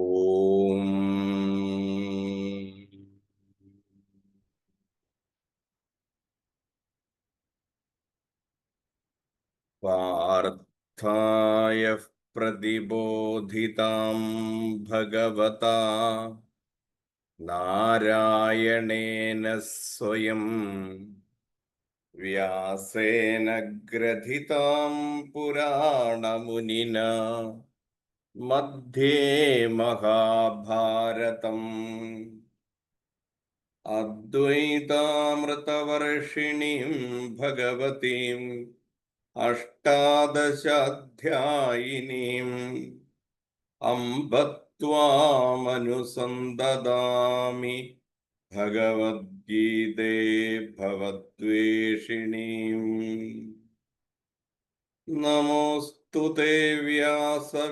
ഓം പാർത്ഥായ പ്രതിബോധിതാം ഭഗവതാ നാരായണേന സ്വയം വ്യാസേന ഗ്രഥിതാം പുരാണമുനിനാ മധ്യേ മഹാഭാരതം അദ്വൈതാമൃതവർഷിണീം ഭഗവതീം അഷ്ടാദശാധ്യായിനീം അംബ ത്വാമനുസന്തദാമി ഭഗവദ്ഗീതേ ഭവദ്വേഷിണീം. നമോസ്തുതേ വ്യാസവിശാലബുദ്ധേ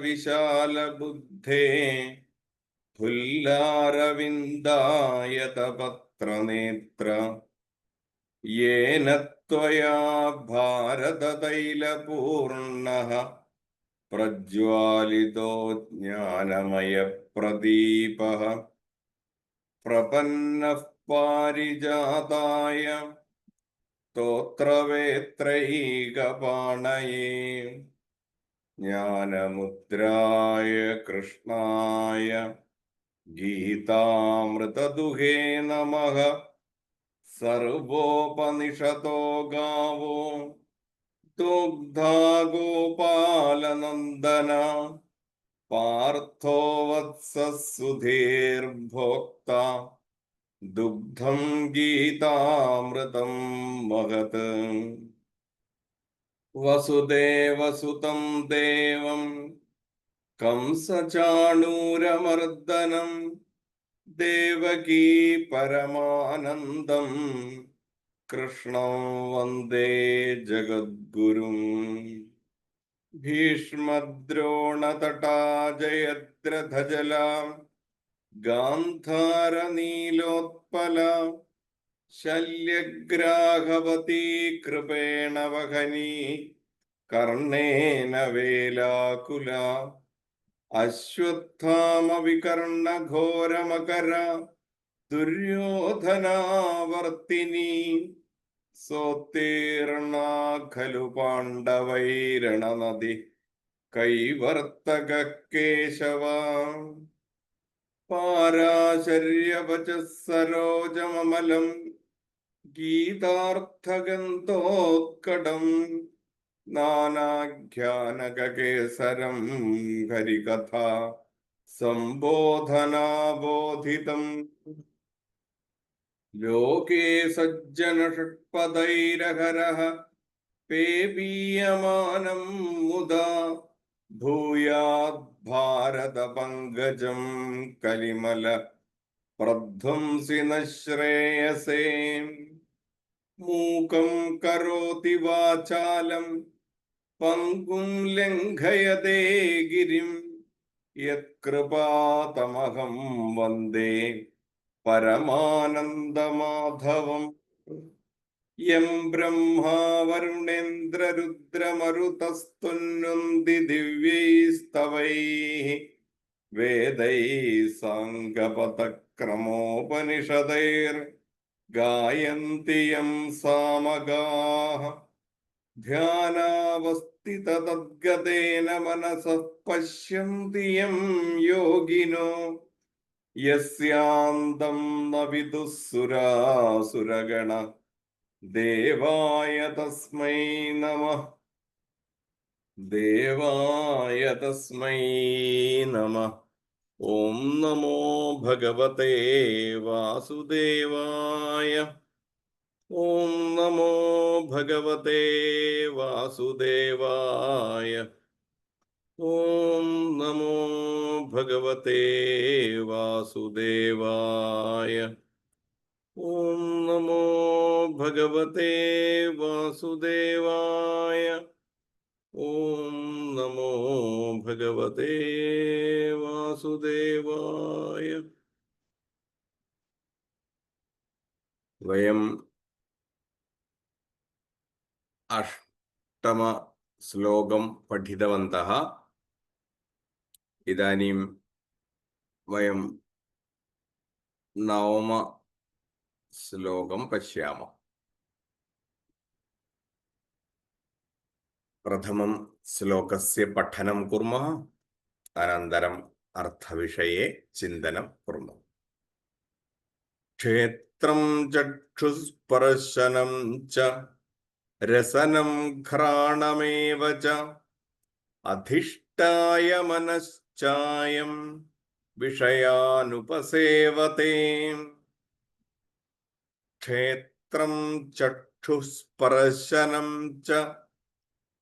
പുല്ലാരവിന്ദായതപത്രനേത്ര യേന ത്വയാ ഭാരതതൈലപൂർണഃ പ്രജ്വാലിതോ ജ്ഞാനമയപ്രദീപഃ പ്രപന്നഃ പാരിജാതായ സ്തോത്രവേത്രൈകപാണയേ ജ്ഞാനമുദ്രായ കൃഷ്ണായ ഗീതാമൃതദുഹേ നമഃ. സർവോപനിഷതോ ഗാവോ ദുഗ്ധാ ഗോപാലനന്ദന പാർത്ഥോ വത്സസുധീർഭോക്ത ദുഗ്ധം ഗീതാമൃതം മഹത്. വസുദേവസുതം ദേവം കംസചാണൂരമർദ്ദനം ദേവകീ പരമാനന്ദം കൃഷ്ണം വന്ദേ ജഗദ്ഗുരും. ഭീഷ്മദ്രോണതടാജയദ്രഥജല ഗാന്ധാരനീലോത്പല ശല്യഗ്രാഹവതീ കൃപേണ വഹനീ കർണേന വേലാകുല അശ്വത്ഥാമവികർണഘോരമകര ദുര്യോധനാവർത്തിനി സോത്തീർണാ ഖലു പാണ്ഡവൈരണനദി കൈവർത്തക കേശവ. പാരാശര്യവചഃ സരോജമമലം ഗീതാർത്ഥഗന്ധോത്കടം നാനാഖ്യാനകേസരം ഹരികഥാ സംബോധനാബോധിതം. ലോകേ സജ്ജന ഷട്പദൈരഹരഃ പേബീയമാനം മുദാ ഭൂയാത് ഭാരത പങ്കജം കലിമല പ്രധ്വംസിന ശ്രേയസേ. മൂകം കരോതി വാചാലം പങ്കും ലംഘയതേ ഗിരിം യത്കൃപാതമഹം വന്ദേ പരമാനന്ദമാധവം. യം ബ്രഹ്മാ വരുണേന്ദ്രരുദ്രമരുതസ്തുന്വന്തി ദിവ്യൈസ്തവൈഃ വേദൈഃ സാംഗപദക്രമോപനിഷദൈർ ഗായന്തി യം സാമഗാഃ. ധ്യാനാവസ്ഥിതതദ്ഗതേന മനസഃ പശ്യന്തി യം യോഗിനോ യസ്യാന്തം ന വിദുഃ സുരാസുരഗണ. ദേവായ തസ്മൈ നമഃ. ദേവായ തസ്മൈ നമഃ. ഓം നമോ ഭഗവതേ വാസുദേവായ. ഓം നമോ ഭഗവതേ വാസുദേവായ. ഓം നമോ ഭഗവതേ വാസുദേവായ. ഓം നമോ ഭഗവതേ വാസുദേവായ. ഓം നമോ ഭഗവതേ വാസുദേവായ. വയം അഷ്ടമ ശ്ലോകം പഠിതവന്തഃ. ഇദാനീം वयं नवम श्लोकं पश्यामः। प्रथमं श्लोकस्य पठनं कुर्मः, अनन्तरम् अर्थविषये चिन्तनं कुर्मः। क्षेत्रं चक्षुस्पर्शनं च रसनं घ्राणमेव च अधिष्ठाय मनश्चायं विषयानुपसेवते। क्षेत्रं चक्षुस्पर्शनं च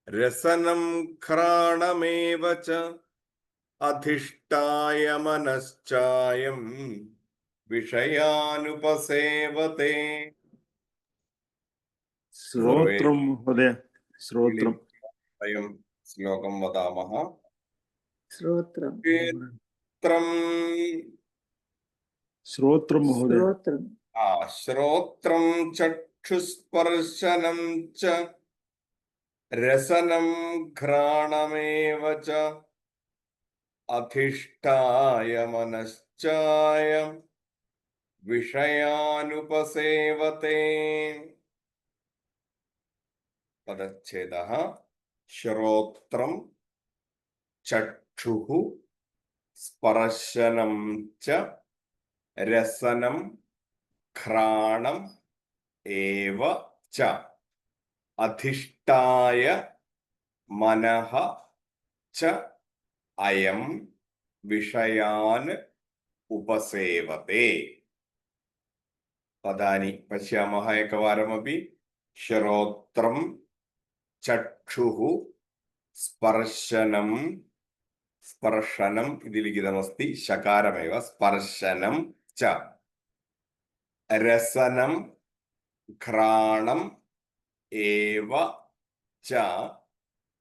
रसनं घ्राणमेव च अधिष्ठाय मनश्चायं विषयानुपसेवते। श्रोत्रं महोदय, श्रोत्रं वयं श्लोकं वदामः। श्रोत्रं श्रोत्रं महोदय, श्रोत्रं चक्षुस्पर्शनं च रसनं घ्राणमेव च अधिष्ठाय मनश्चायं विषयानुपसेवते। पदच्छेदः श्रोत्रं चक्षुः स्पर्शनं च रसनं घ्राणम् एव च अधिष्ठाय मनः च अयं विषयान् उपसेवते। पदानि पश्यामः एकवारमपि। श्रोत्रं चक्षुः स्पर्शनं, स्पर्शनम् इति लिखितमस्ति, शकारमेव, स्पर्शनं च रसनं घ्राणम् एव च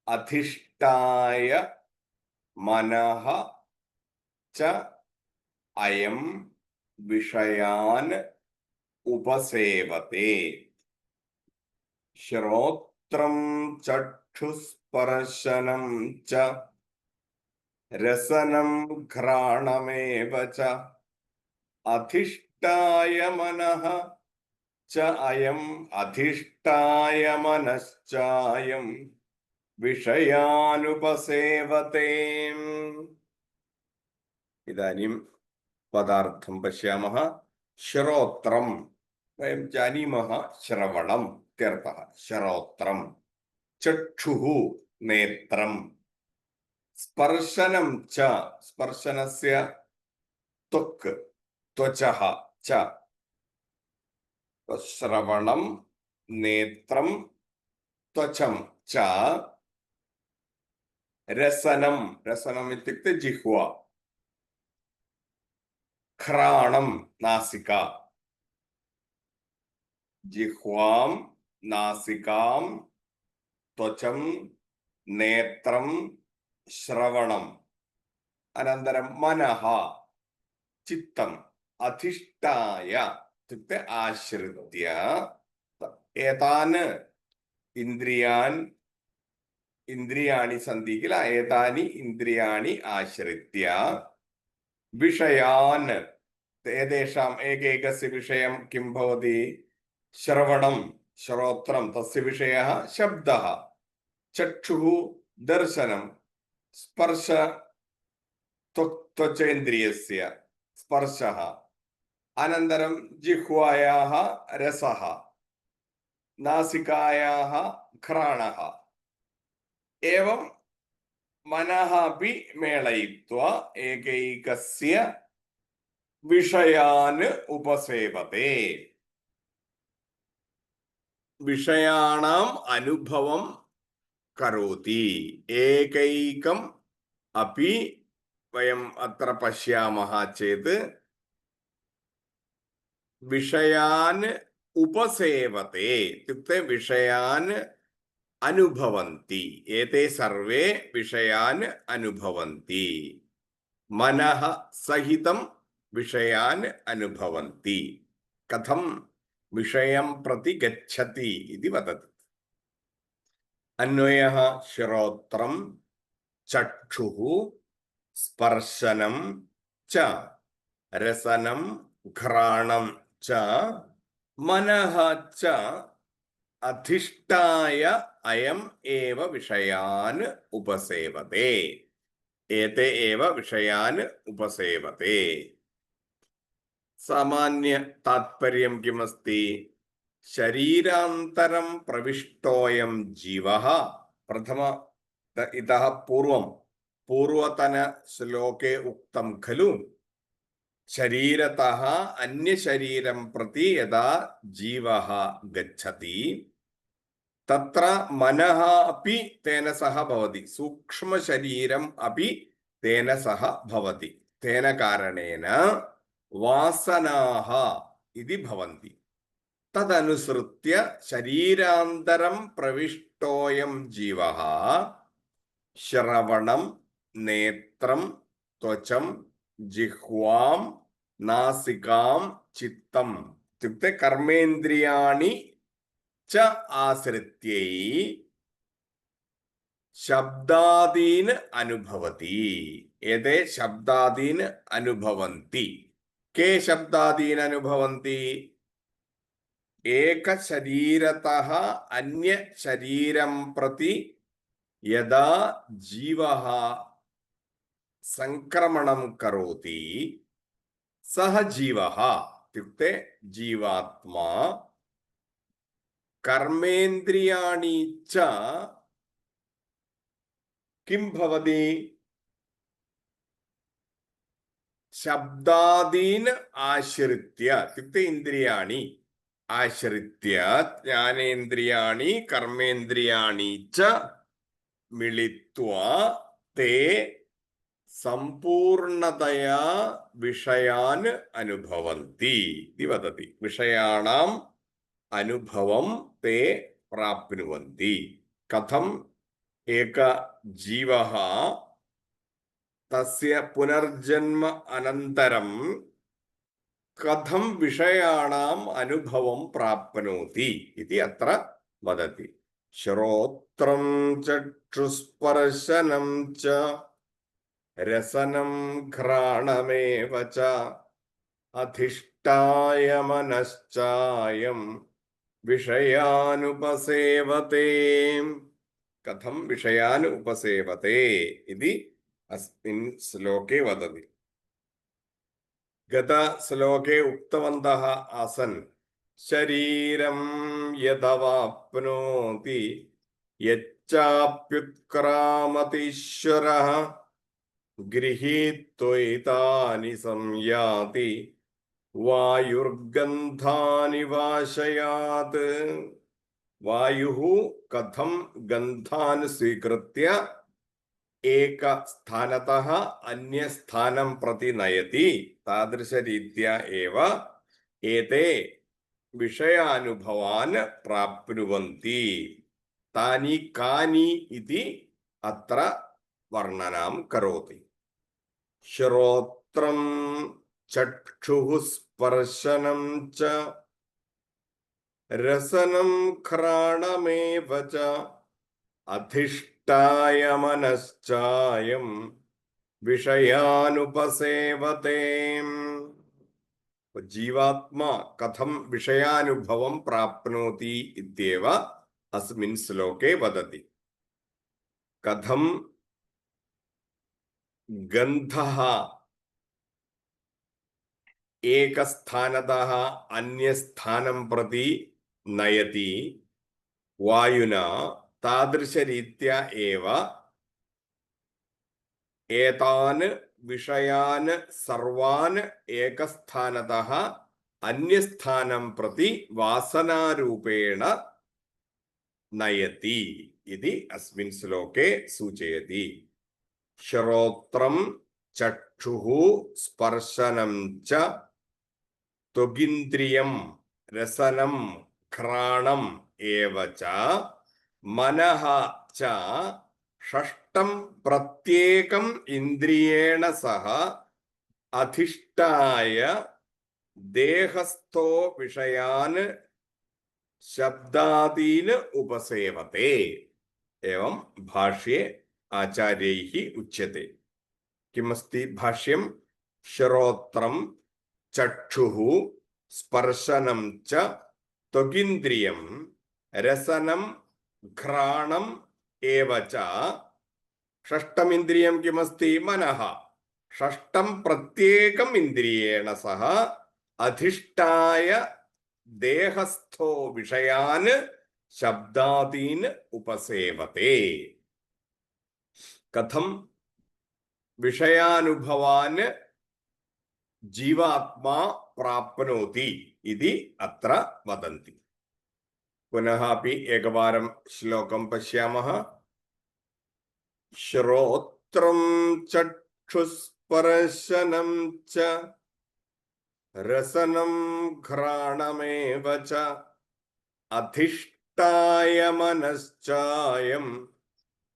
अधिष्ठाय मनः च अयं विषयान् उपसेवते। श्रोत्रं चक्षुस्पर्शनं च रसनं घ्राणमेव च अधिष्ठाय मनः च अयं अधिष्ठाय मनश्चायं विषयानुपसेवते। इदानीं पदार्थं पश्यामः। श्रोत्रं वयं जानीमः, श्रवणम् इत्यर्थः। श्रोत्रं चक्षुः नेत्रं, स्पर्शनं च स्पर्शनस्य त्वक् त्वचः च, श्रवणं नेत्रं त्वचं च रसनं, रसनम् इत्युक्ते जिह्वा, घ्राणं नासिका, जिह्वां नासिकां त्वचं नेत्रं श्रवणम्, अनन्तरं मनः चित्तम्, अधिष्ठाय इत्युक्ते आश्रित्य एतान् इन्द्रियाणि सन्ति किल, एतानि इन्द्रियाणि आश्रित्य विषयान्, एतेषाम् एकैकस्य विषयं किं भवति? श्रवणं, श्रोत्रं, तस्य विषयः शब्दः, चक्षुः दर्शनं, स्पर्श त्वचेन्द्रियस्य स्पर्शः, अनन्तरं जिह्वायाः रसः, नासिकायाः घ्राणः, एवं मनः अपि मेलयित्वा एकैकस्य विषयान् उपसेवते। विषयाणाम् अनुभवं करोति। एकैकम् अपि वयम् अत्र पश्यामः चेत् विषयान् उपसेवते इत्युक्ते विषयान् अनुभवन्ति। एते सर्वे विषयान् अनुभवन्ति, मनः सहितं विषयान् अनुभवन्ति। कथं विषयं प्रति गच्छति इति वदति। अन्वयः श्रोत्रं चक्षुः स्पर्शनं च രസനം ഘ്രാണം ച മനഃ ച അധിഷ്ഠായ അയം ഏവ വിഷയാൻ ഉപസേവത്തെ. ഏതേ ഏവ വിഷയാൻ ഉപസേവത്തെ. സാമാന്യ താത്പര്യം കിമസ്തി? ശരീരാന്തരം പ്രവിഷ്ടോയം ജീവഃ. പ്രഥമ ഇതഃ പൂർവം പൂർവതന ശ്ലോകേ ഉക്തം ഖലു ശരീരതഃ അന്യശരീരം പ്രതി യഥാ ജീവഃ ഗച്ഛതി തത്ര മനഃ അപി തേന സഹ ഭവതി. സൂക്ഷ്മശരീരം അപി തേന സഹ ഭവതി. തേന കാരണേന വാസനാഃ ഇതി ഭവന്തി. തദനുസൃത്യ ശരീരാന്തരം പ്രവിഷ്ടോയം ജീവഃ ശ്രവണം നേത്രം ത്വചം ജിഹ്വാം നാസികാം ചിത്തം ഇത്യുക്തെ കർമ്മേന്ദ്രിയാണി ച ആശ്രിത്യൈ ശബ്ദാദീൻ അനുഭവതി. ഏതേ ശബ്ദാദീൻ അനുഭവന്തി. കേ ശബ്ദാദീൻ അനുഭവന്തി? ഏകശരീരതഃ അന്യശരീരം പ്രതി യഥാ ജീവഃ സംക്രമണം കരോതി സഹ ജീവഃ ഇത്യുക്തെ ജീവാത്മാ കർമ്മേന്ദ്രിയാണി ച കിം ഭവതി? ശബ്ദാദീൻ ആശ്രിത്യ ഇത്യുക്തെ ഇന്ദ്രിയാണി ആശ്രിത്യ ജ്ഞാനേന്ദ്രിയാണി കർമ്മേന്ദ്രിയാണി ച മിളിത്വാ തേ സമ്പൂർണതയാ വിഷയാൻ അനുഭവന്തി ഇതി വദതി. വിഷയാണാം അനുഭവം തേ പ്രാപ്നുവന്തി. കഥം ഏക ജീവഃ തസ്യ പുനർജന്മ അനന്തരം കഥം വിഷയാണാം അനുഭവം പ്രാപ്നോതി ഇതി അത്ര വദതി. ശ്രോത്രം ചക്ഷുസ്പർശനം ച രസനം ഘ്രാണമേവ ച അധിഷ്ഠായ മനശ്ചായം വിഷയാനുപസേവത്തെ. കഥം വിഷയാൻ ഉപസേവത്തെ ഇതി അസ്മിൻ ശ്ലോകേ വദതി. ഗത ശ്ലോകേ ഉക്തവന്തഃ ആസൻ ശരീരം യദവാപ്നോതി യച്ചാപ്യുത്ക്രാമതീശ്വരഃ ഗൃഹീത്വൈതാനി സംയാതി വായുർഗന്ധാനി വാശയാത്. വായുഃ കഥം ഗന്ധാൻ സ്വീകൃത്യ ഏക സ്ഥാനതഃ അന്യസ്ഥാനം പ്രതി നയതി താദൃശരീത്യാ ഏവ ഏതേ വിഷയാനുഭവാൻ പ്രാപ്നുവന്തി. താനി കാനി ഇതി അത്ര വർണ്ണനാം കരോതി. ശ്രോത്രം ചക്ഷുഃ സ്പർശനം ച രസനം ഘ്രാണമേവ ച അധിഷ്ഠായ മനശ്ചായം വിഷയാനുപസേവത്തെ. ജീവാത്മാ കഥം വിഷയാനുഭവം പ്രാപ്നോതി ഇത്യേവ അസ്മിൻ ശ്ലോകേ വദതി. കഥം ഗന്ധഃ ഏകസ്ഥാനതഃ അന്യസ്ഥാനം പ്രതി നയതി വായുനാ താദൃശരീത്യാ ഏവ ഏതാൻ വിഷയാൻ സർവാൻ ഏകസ്ഥാനതഃ അന്യസ്ഥാനം പ്രതി വാസനാരൂപേണ നയതി ഇതി അസ്മിൻ ശ്ലോകേ സൂചയതി. ശ്രോത്രം ചക്ഷുഃ സ്പർശനം ച ത്വഗിന്ദ്രിയം രസനം ഘ്രാണം ഏവ ച മനഃ ച ഷഷ്ടം പ്രത്യേകം ഇന്ദ്രിയേണ സഹ അധിഷ്ഠായ ദേഹസ്ഥോ വിഷയാൻ ശബ്ദാദീൻ ഉപസേവത്തെ. एवं भाष्ये आचार्यैः उच्यते. किमस्ति भाष्यं? ശ്രോത്രം ചക്ഷുഃ സ്പർശനം ച ത്വഗിന്ദ്രിയം രസനം ഘ്രാണം ഏവ ച ഷഷ്ടമിന്ദ്രിയം കിമസ്തി മനഃ ഷഷ്ടം പ്രത്യേകം ഇന്ദ്രിയേണ സഹ അധിഷ്ഠായ ദേഹസ്ഥോ വിഷയാൻ ശബ്ദാദീൻ ഉപസേവത്തെ. കഥം വിഷയാനുഭവാൻ ജീവാത്മാ പ്രാപ്നോതി ഇതി അത്ര വദന്തി. പുനഃ അപി ഏകവാരം ശ്ലോകം പശ്യാമः. ശ്രോത്രം ചക്ഷുസ്പർശനം ച രസനം ഘ്രാണമേവ ച അധിഷ്ഠായ മനശ്ചായം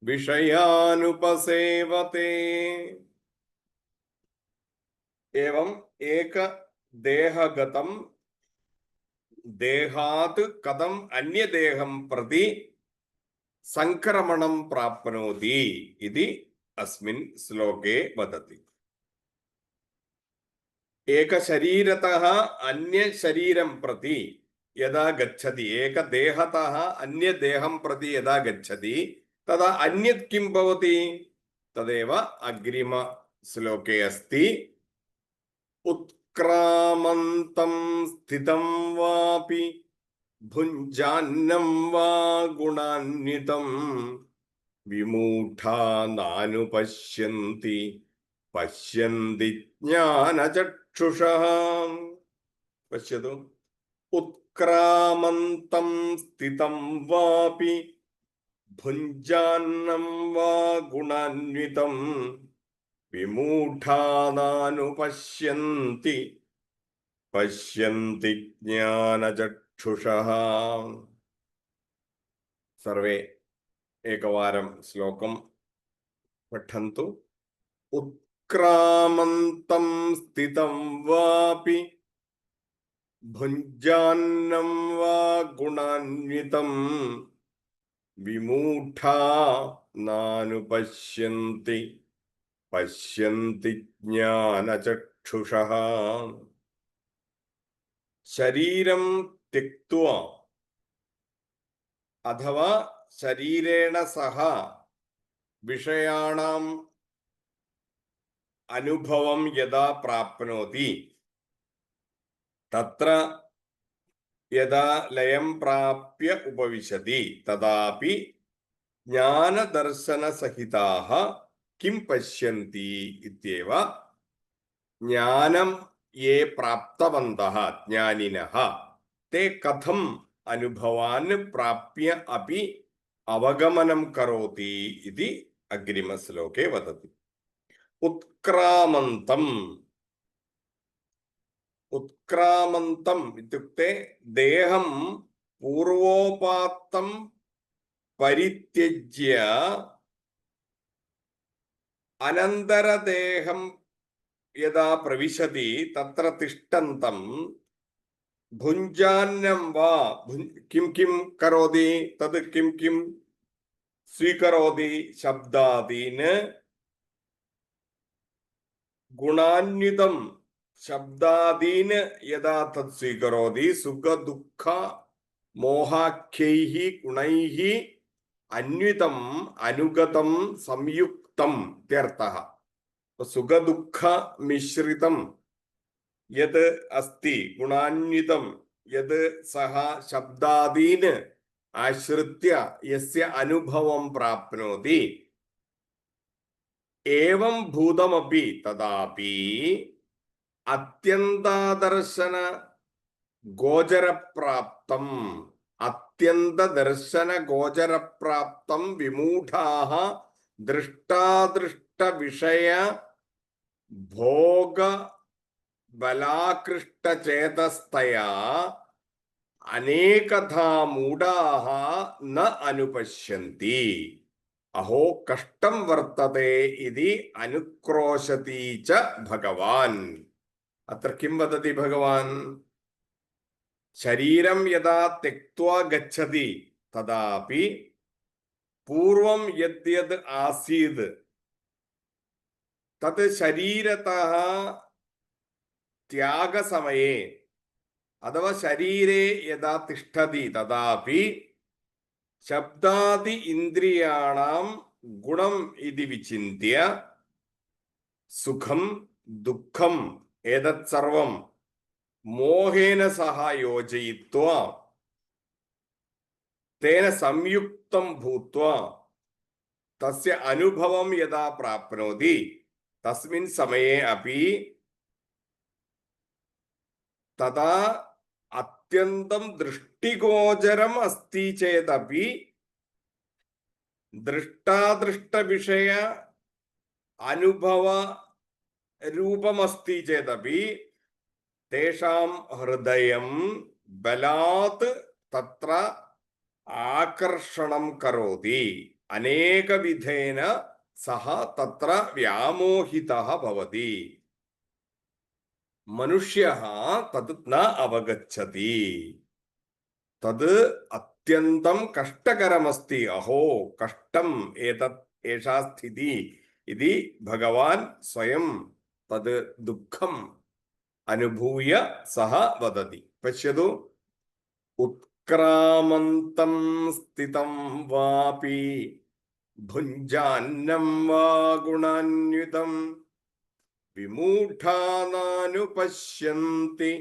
വിഷയാനുപസേവത്തെ. ഏവം ഏകദേഹഗതം ദേഹാത് കഥം അന്യദേഹം പ്രതി സംക്രമണം പ്രാപ്നോതി ഇതി അസ്മിൻ ശ്ലോകേ വദതി. ഏകശരീരതഃ അന്യശരീരം പ്രതി യഥാ ഗച്ഛതി, ഏകദേഹതഃ അന്യദേഹം പ്രതി യഥാ ഗച്ഛതി തഥാ അന്യത് കിം ഭവതി തദേവ അഗ്രിമ ശ്ലോകേ അസ്തി. ഉത്ക്രാമന്തം സ്ഥിതം വാപി ഭുഞ്ജാന്നം വാ ഗുണാന്വിതം വിമൂഢാ നാനുപശ്യന്തി പശ്യന്തി ജ്ഞാനചക്ഷുഷഃ. പശ്യതു. ഉത്ക്രാമന്തം സ്ഥിതം വാപി ഭുഞ്ജാന്നം വാ ഗുണാന്വിതം വിമൂഢാ നാനുപശ്യന്തി പശ്യന്തി ജ്ഞാനചക്ഷുഷഃ. സർവേ ഏകവാരം ശ്ലോകം പഠन्तु. ഉത്ക്രാമന്തം സ്ഥിതം വാപി ഭുഞ്ജാന്നം വാ ഗുണാന്വിതം വിമൂഢാ നാനുപശ്യന്തി പശ്യന്തി ജ്ഞാനചക്ഷുഷഃ. ശരീരം ത്യക്ത്വാ അഥവാ ശരീരേണ സഹ വിഷയാണാം അനുഭവം യഥാ പ്രാപ്നോതി തത്ര യഥാ ലയം പ്രാപ്യ ഉപവിശതി തഥാപി ജ്ഞാനദർശനസഹിതാഃ കിം പശ്യന്തി ഇത്യേവ. ജ്ഞാനം യേ പ്രാപ്തവന്തഃ ജ്ഞാനിനഃ തേ കഥം അനുഭവാൻ പ്രാപ്യ അപി അവഗമനം കരോതി ഇതി അഗ്രിമശ്ലോകേ വദതി. ഉത്ക്രാമന്തം. ഉത്ക്രാമന്തം ഇത്യുക്തെ ദേഹം പൂർവോപാത്തം പരിത്യജ്യ അനന്തരദേഹം യഥാ പ്രവിശതി തത്ര തിഷ്ടന്തം ഭുഞ്ജാന്നം വാ കിം കിം കരോതി തത് കിം കിം സ്വീകരോതി ശബ്ദാദീന് ഗുണാന്വിതം ശബ്ദാദീന് യഥാ തത് സ്വീകരോതി സുഖദുഃഖ മോഹാഖ്യൈഃ ഗുണൈഃ അന്വിതം അനുഗതം സംയുക്തം ഇത്യർത്ഥഃ. സുഖദുഃഖ മിശ്രിതം യത് അസ്തി ഗുണാന്വിതം യത് സഹ ശബ്ദാദീന് ആശ്രിത്യ യസ്യ അനുഭവം പ്രാപ്നോതി ഏവം ഭൂതമപി തഥാപി അത്യന്താദർശന ഗോചരപ്രാപ്തം അത്യന്തദർശന ഗോചരപ്രാപ്തം വിമൂഢാഃ ദൃഷ്ടാദൃഷ്ട വിഷയ ഭോഗ ബലാകൃഷ്ടചേതസ്തയാ അനേകഥാ മൂഢാഃ ന അനുപശ്യന്തി. അഹോ കഷ്ടം വർത്തതേ ഇതി അനുക്രോശതി ച ഭഗവാൻ. അത്ര കിം വദതി ഭഗവാൻ? ശരീരം യഥാ ത്യക്ത്വാ ഗച്ഛതി തഥാപി പൂർവം യദ്യത് ആസീത് തത് ശരീരതഃ त्यागसमये अथवा शरीरे यदा तिष्ठति तदापि शब्दादि इन्द्रियाणां गुणम् इति विचिन्त्य सुखं दुःखम् एतत् सर्वं मोहेन सह योजयित्वा तेन संयुक्तं भूत्वा तस्य अनुभवं यदा प्राप्नोति तस्मिन् समये अपि तदा अत्यन्तं दृष्टिगोचरम् अस्ति चेदपि दृष्टादृष्टविषय अनुभव रूपमस्ति चेदपि तेषां हृदयं बलात् तत्र आकर्षणं करोति अनेकविधेन सः तत्र व्यामोहितः भवति मनुष्यः तद् न अवगच्छति तद् अत्यन्तं कष्टकरमस्ति अहो कष्टम् एतत् एषा स्थितिः इति भगवान् स्वयं तद् दुःखम् अनुभूय सः वदति पश्यतु उत्क्रामन्तं स्थितं वापि भुञ्जान्नं वा गुणान्वितं विमूढा नानुपश्यन्ति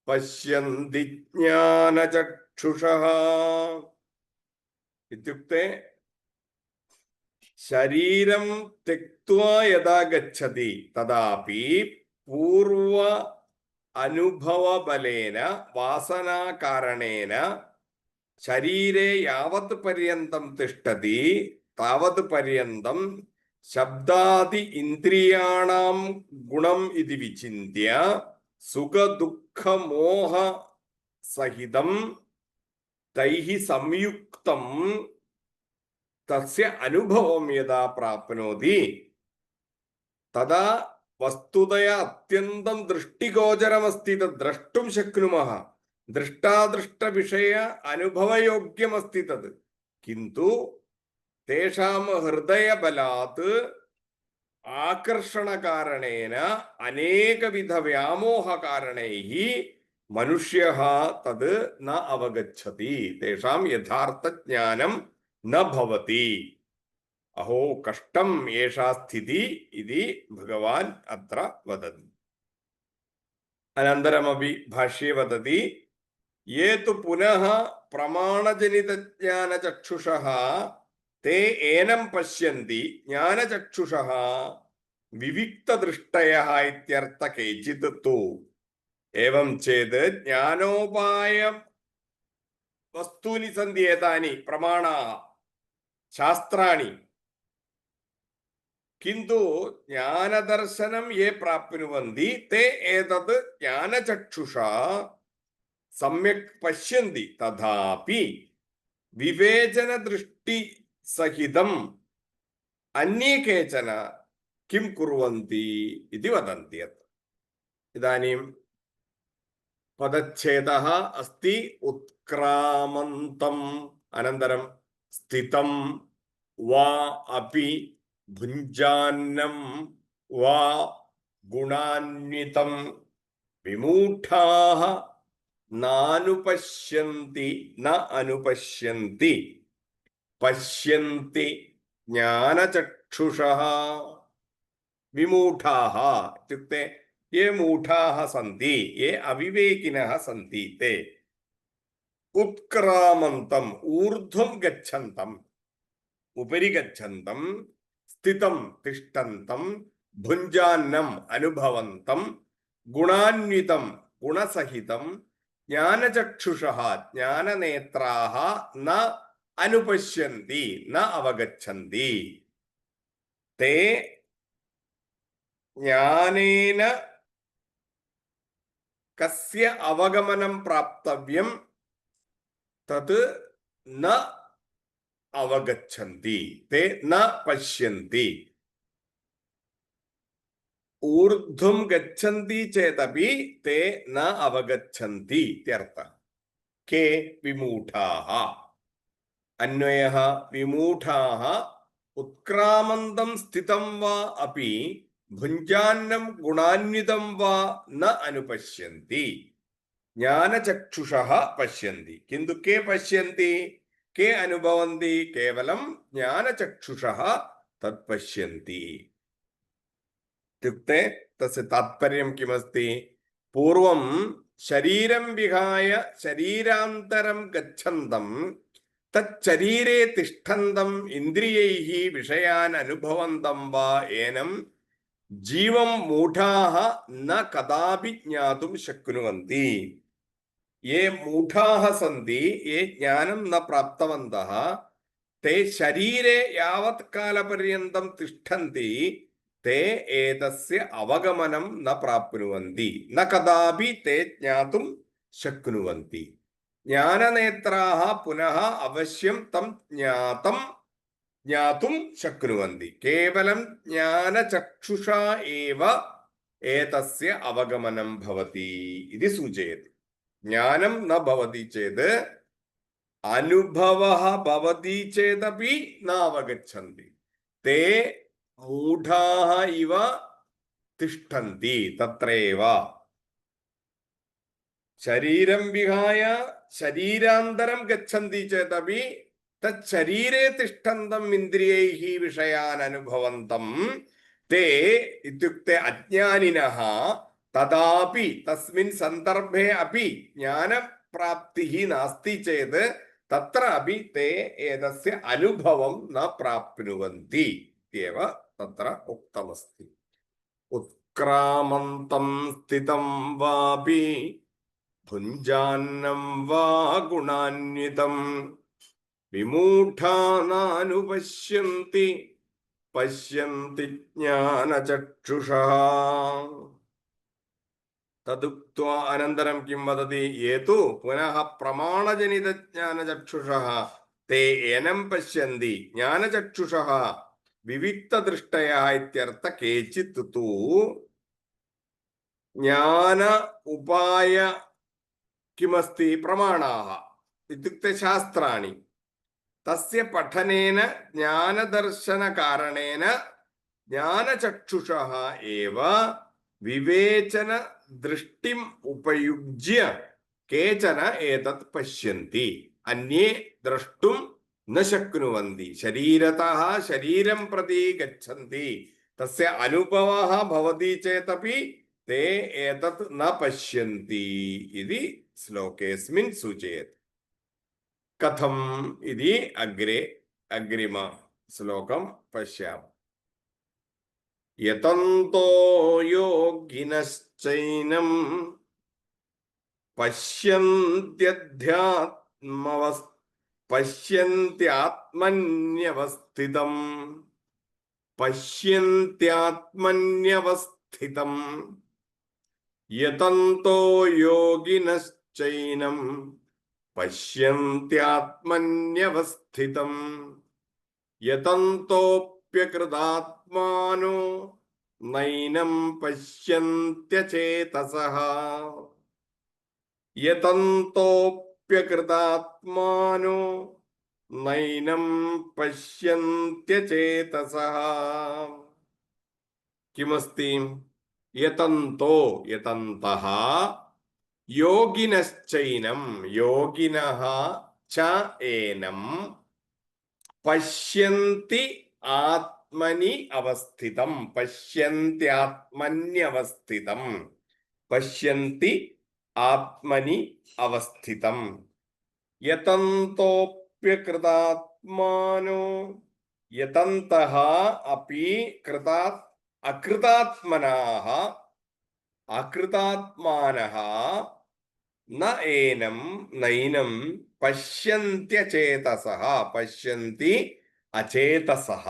पश्यन्ति ज्ञानचक्षुषः इत्युक्ते शरीरं त्यक्त्वा यदा गच्छति तदापि पूर्व अनुभवबलेन वासनाकारणेन शरीरे यावत् पर्यन्तं तिष्ठति तावत् पर्यन्तं शब्दादि इन्द्रियाणां गुणम् इति विचिन्त्य सुखदुःखमोह सहितं तैः संयुक्तं तस्य अनुभवं यदा प्राप्नोति तदा वस्तुतया अत्यन्तं दृष्टिगोचरमस्ति तद् द्रष्टुं शक्नुमः दृष्टादृष्टविषय अनुभवयोग्यमस्ति तद् किन्तु तेषां हृदयबलात् आकर्षणकारणेन अनेकविधव्यामोहकारणैः मनुष्यः तद् न अवगच्छति तेषां यथार्थज्ञानं न भवति अहो कष्टम् एषा स्थितिः इति भगवान् अत्र वदति अनन्तरमपि भाष्ये वदति ये तु पुनः प्रमाणजनितज्ञानचक्षुषः ते एनं पश्यन्ति ज्ञानचक्षुषः विविक्तदृष्टयः इत्यर्थ केचित् तु एवं चेत् ज्ञानोपाय वस्तूनि सन्ति एतानि प्रमाणाः शास्त्राणि किन्तु ज्ञानदर्शनं ये प्राप्नुवन्ति ते एतत् ज्ञानचक्षुषा सम्यक् पश्यन्ति तथापि विवेचनदृष्टिसहितम् अन्ये केचन किं कुर्वन्ति इति वदन्ति इदानीं पदच्छेदः अस्ति उत्क्रामन्तम् अनन्तरं स्थितं वा अपि भुञ्जान्नं वा गुणान्वितं विमूढाः नानुपश्यन्ति न अनुपश्यन्ति पश्यन्ति ज्ञानचक्षुषः विमूढाः इत्युक्ते ये मूढाः सन्ति ये अविवेकिनः सन्ति ते उत्क्रामन्तम् ऊर्ध्वं गच्छन्तम् उपरि गच्छन्तं स्थितं तिष्ठन्तं भुञ्जान्नम् अनुभवन्तं गुणान्वितं गुणसहितं ज्ञानचक्षुषः ज्ञाननेत्राः न अनुपश्यन्ति न अवगच्छन्ति ते ज्ञानेन कस्य अवगमनं प्राप्तव्यं तत् न अवगच्छन्ति ते न पश्यन्ति ऊर्ध्वं गच्छन्ति चेदपि ते न अवगच्छन्ति इत्यर्थः के विमूढाः अन्वयः विमूढाः उत्क्रामन्तं स्थितं वा अपि ഭുഞ്ചാന്നം ഗുണാന്വിതം വാ ന അനുപശ്യന്തി ജ്ഞാനചക്ഷുഷഃ പശ്യന്തി കിന്തു കേ പശ്യന്തി കേ അനുഭവന്തി കേവലം ജ്ഞാനചക്ഷുഷഃ തത് പശ്യന്തി ഇത്യുക്തെ തസ്യ താത്പര്യം കിമസ്തി പൂർവം ശരീരം വിഹായ ശരീരാന്തരം ഗച്ഛന്തം തച്ചരീരേ തിഷ്ഠന്തം ഇന്ദ്രിയൈഃ വിഷയാൻ അനുഭവന്തം വാ ഏനം ജീവം മൂഢാഃ ന കദാപി ജ്ഞാതും ശക്നുവന്തി യേ മൂഢാഃ സന്തി യേ ജ്ഞാനം ന പ്രാപ്തവന്തഃ തേ ശരീരേ യാവത് കാലപര്യന്തം തിഷ്ഠന്തി തേ ഏതസ്യ അവഗമനം ന പ്രാപ്നുവന്തി ന കദാപി തേ ജ്ഞാതും ശക്നുവന്തി ജ്ഞാനനേത്രാഃ പുനഃ അവശ്യം തം ജ്ഞാതും ശക്നുവന്തി കേവലം ജ്ഞാനചക്ഷുഷാ ഏവ ഏതസ്യ അവഗമനം ഭവതി ഇതി സൂചയതി ജ്ഞാനം ന ഭവതി ചേത് അനുഭവഃ ഭവതി ചേദപി ന അവഗച്ഛന്തി തേ മൂഢാഃ ഇവ തിഷ്ഠന്തി തത്രേവ ശരീരം വിഹായ ശരീരാന്തരം ഗച്ഛന്തി ചേദപി തച്ചരീരേ തിഷ്ഠന്തം ഇന്ദ്രിയൈഃ വിഷയാൻ അനുഭവന്തം തേ ഇത്യുക്തെ അജ്ഞാനിനഃ തദാപി തസ്മിൻ സന്ദർഭേ അപി ജ്ഞാനപ്രാപ്തിഃ നാസ്തി ചേത് തത്ര അപി തേ ഏതസ്യ അനുഭവം ന പ്രാപ്നുവന്തി ഇത്യേവ തത്ര ഉക്തമസ്തി ഉത്ക്രാമന്തം സ്ഥിതം വാപി ഭുഞ്ചാന്നം വാ ഗുണാന്വിതം വിമൂഢാ നാനുപശ്യന്തി പശ്യന്തി ജ്ഞാനചക്ഷുഷഃ തദുക്ത്വാ അനന്തരം കിം വദതി യേതു പുനഃ പ്രമാണജനിതജ്ഞാനചക്ഷുഷഃ തേ ഏനം പശ്യന്തി ജ്ഞാനചക്ഷുഷഃ വിവിക്തദൃഷ്ടയഃ ഇത്യർത്ഥ കേചിത് തു ജ്ഞാന ഉപായ കിമസ്തി പ്രമാണാഃ ഇത്യുക്തെ ശാസ്ത്രാണി തസ്യ പഠനേന ജ്ഞാനദർശനകാരണേന ജ്ഞാനചക്ഷുഷഃ ഏവ വിവേചന ദൃഷ്ടിം ഉപയുജ്യ കേചന ഏതത് പശ്യന്തി അന്യേ ദ്രഷ്ടും ന ശക്നുവന്തി ശരീരതഃ ശരീരം പ്രതി ഗച്ഛന്തി തസ്യ അനുഭവഃ ഭവതി ചേതപി തേ ഏതത് ന പശ്യന്തി ഇതി ശ്ലോകേസ്മിൻ സൂചയതി കഥം ഇതി അഗ്രേ അഗ്രിമ ശ്ലോകം പശ്യാമः യതന്തോ യോഗിനശ്ചൈനം പശ്യന്ത്യാത്മന്യവസ്ഥിതം യതന്തോ യോഗിനശ്ചൈനം പശ്യന്ത്യാത്മന്യവസ്ഥിതം യതന്തോപ്യകൃതാത്മാനോ നൈനം പശ്യന്ത്യചേതസഃ യതന്തോപ്യകൃതാത്മാനോ നൈനം പശ്യന്ത്യചേതസഃ കിമസ്തി യതന്തോ യതന്തഃ യോഗിനശ്ചൈനം യോഗിനഃ ച ഏനം പശ്യന്തി ആത്മനി അവസ്ഥിതം പശ്യന്ത്യാത്മന്യവസ്ഥിതം പശ്യന്തി ആത്മനി അവസ്ഥിതം യതന്തോപ്യകൃതാത്മാനോ യതന്തഃ അപി അകൃതാത്മനാഃ അകൃതാത്മാനഃ ന ഏനം നൈനം പശ്യന്ത്യചേതസഃ പശ്യന്തി അചേതസഃ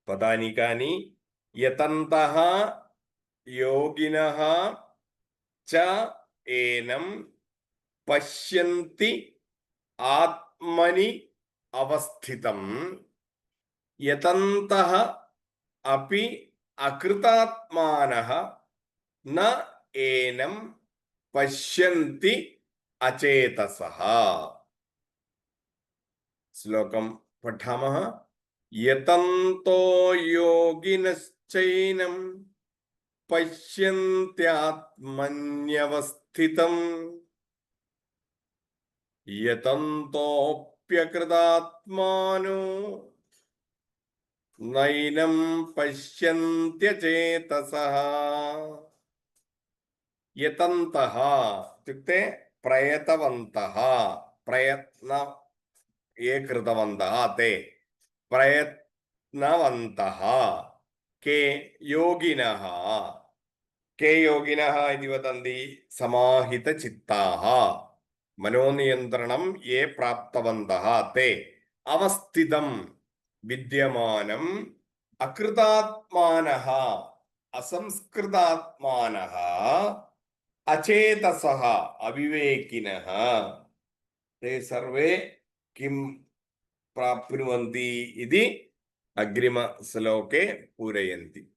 പദാനി കാനി യതന്തഃ യോഗിനഃ ച ഏനം പശ്യന്തി ആത്മനി അവസ്ഥിതം യതന്തഃ അപി അകൃതാത്മാനഃ ന ഏനം പശ്യന്തി അചേതസഃ ശ്ലോകം പഠാമः യതന്തോ യോഗിനശ്ചൈനം പശ്യന്ത്യാത്മന്യവസ്ഥിതം യതന്തോപ്യകൃതാത്മാനോ നൈനം പശ്യന്ത്യചേതസഃ. യതന്തഃ ഇത്യുക്തെ പ്രയതവന്തഃ, പ്രയത്ന ये कृतवन्तः ते प्रयत्नवन्तः, के योगिनः, के योगिनः इति वदन्ति समाहितचित्ताः, मनोनियन्त्रणं ये प्राप्तवन्तः ते अवस्थितं विद्यमानम् अकृतात्मानः असंस्कृतात्मानः अचेतसः अविवेकिनः ते सर्वे किं प्राप्नुवन्ति इति अग्रिमश्लोके पूरयन्ति.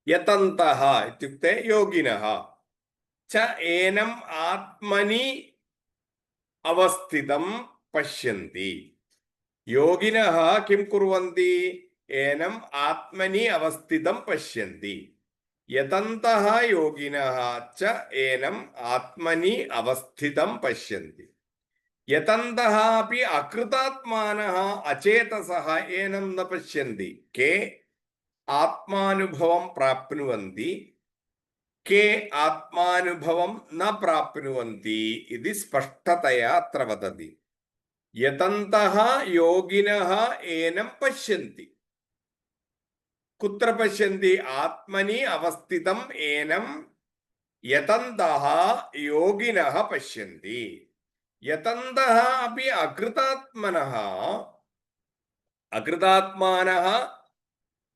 यतन्तः इत्युक्ते योगिनः च एनम् आत्मनि अवस्थितं पश्यन्ति. योगिनः किं कुर्वन्ति? एनम् आत्मनि अवस्थितं पश्यन्ति. यतन्तः योगिनः च एनम् आत्मनि अवस्थितं पश्यन्ति. यतन्तः अपि अकृतात्मानः अचेतसः एनं न पश्यन्ति. के आत्मानुभवं प्राप्नुवन्ति, के आत्मानुभवं न प्राप्नुवन्ति इति स्पष्टतया अत्र वदति. यतन्तः योगिनः एनं पश्यन्ति. कुत्र पश्यन्ति? आत्मनि अवस्थितं एनं यतन्तः योगिनः पश्यन्ति. यतन्तः अपि अकृतात्मानः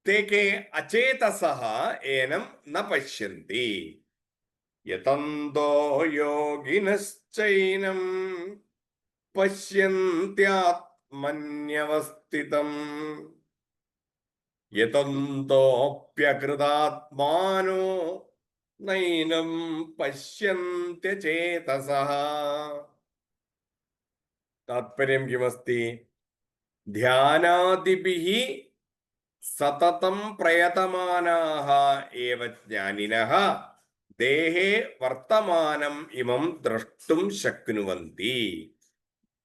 ते के अचेतसः एनं न पश्यन्ति. यतन्तो योगिनश्चैनं पश्यन्त्यात्मन्यवस्थितम् यतन्तोऽप्यकृतात्मानो नैनं पश्यन्त्यचेतसः. तात्पर्यं किमस्ति? ध्यानादिभिः सततं प्रयतमानाः एव ज्ञानिनः देहे वर्तमानम् इमं द्रष्टुं शक्नुवन्ति.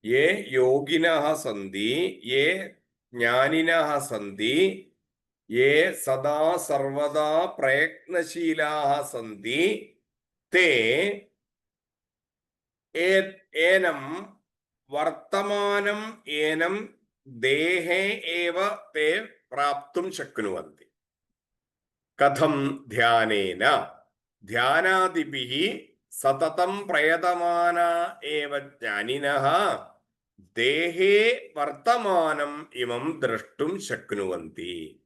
ये योगिनः सन्ति, ये ज्ञानिनः सन्ति, ये सदा सर्वदा प्रयत्नशीलाः सन्ति, ते एनं वर्तमानम् एनं देहे एव ते प्राप्तुं शक्नुवन्ति. कथं? ध्यानेन. ध्यानादिभिः सततं प्रयतमाना एव ज्ञानिनः देहे वर्तमानम् इमं द्रष्टुं शक्नुवन्ति.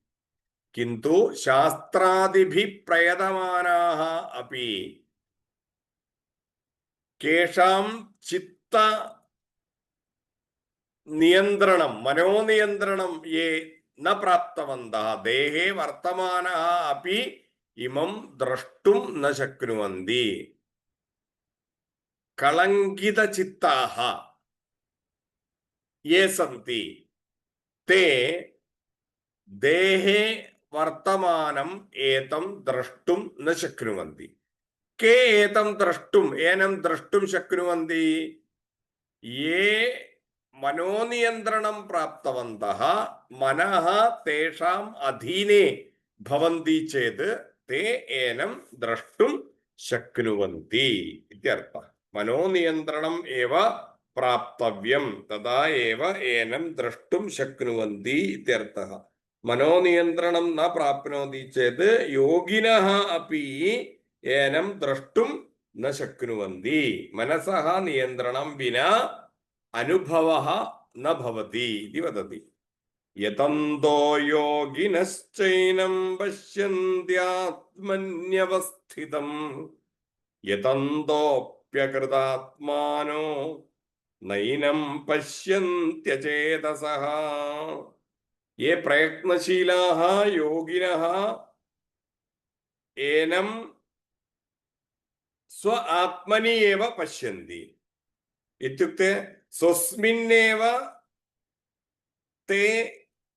किन्तु शास्त्रादिभिः प्रयतमानाः अपि केषां चित्त नियन्त्रणं, मनोनियन्त्रणं ये न प्राप्तवन्तः देहे वर्तमानः अपि इमं द्रष्टुं न शक्नुवन्ति. कलङ्कितचित्ताः ये सन्ति ते देहे वर्तमानम् एतं द्रष्टुं न शक्नुवन्ति. के एतं द्रष्टुम् एनं द्रष्टुं शक्नुवन्ति? ये मनोनियन्त्रणं प्राप्तवन्तः, मनः तेषाम् अधीने भवन्ति चेत् ते एनं द्रष्टुं शक्नुवन्ति इत्यर्थः. मनोनियन्त्रणम् एव प्राप्तव्यं, तदा एव एनं द्रष्टुं शक्नुवन्ति इत्यर्थः. मनोनियन्त्रणं न प्राप्नोति चेत् योगिनः अपि एनं द्रष्टुं न शक्नुवन्ति. मनसः नियन्त्रणं विना अनुभवः न भवति इति वदति. यतन्तो योगिनश्चैनं पश्यन्त्यात्मन्यवस्थितं यतन्तोऽप्यकृतात्मानो नैनं पश्यन्त्यचेतसः. ये प्रयत्नशीलाः योगिनः एनं स्व आत्मनि एव पश्यन्ति. इत्युक्ते स्वस्मिन्नेव ते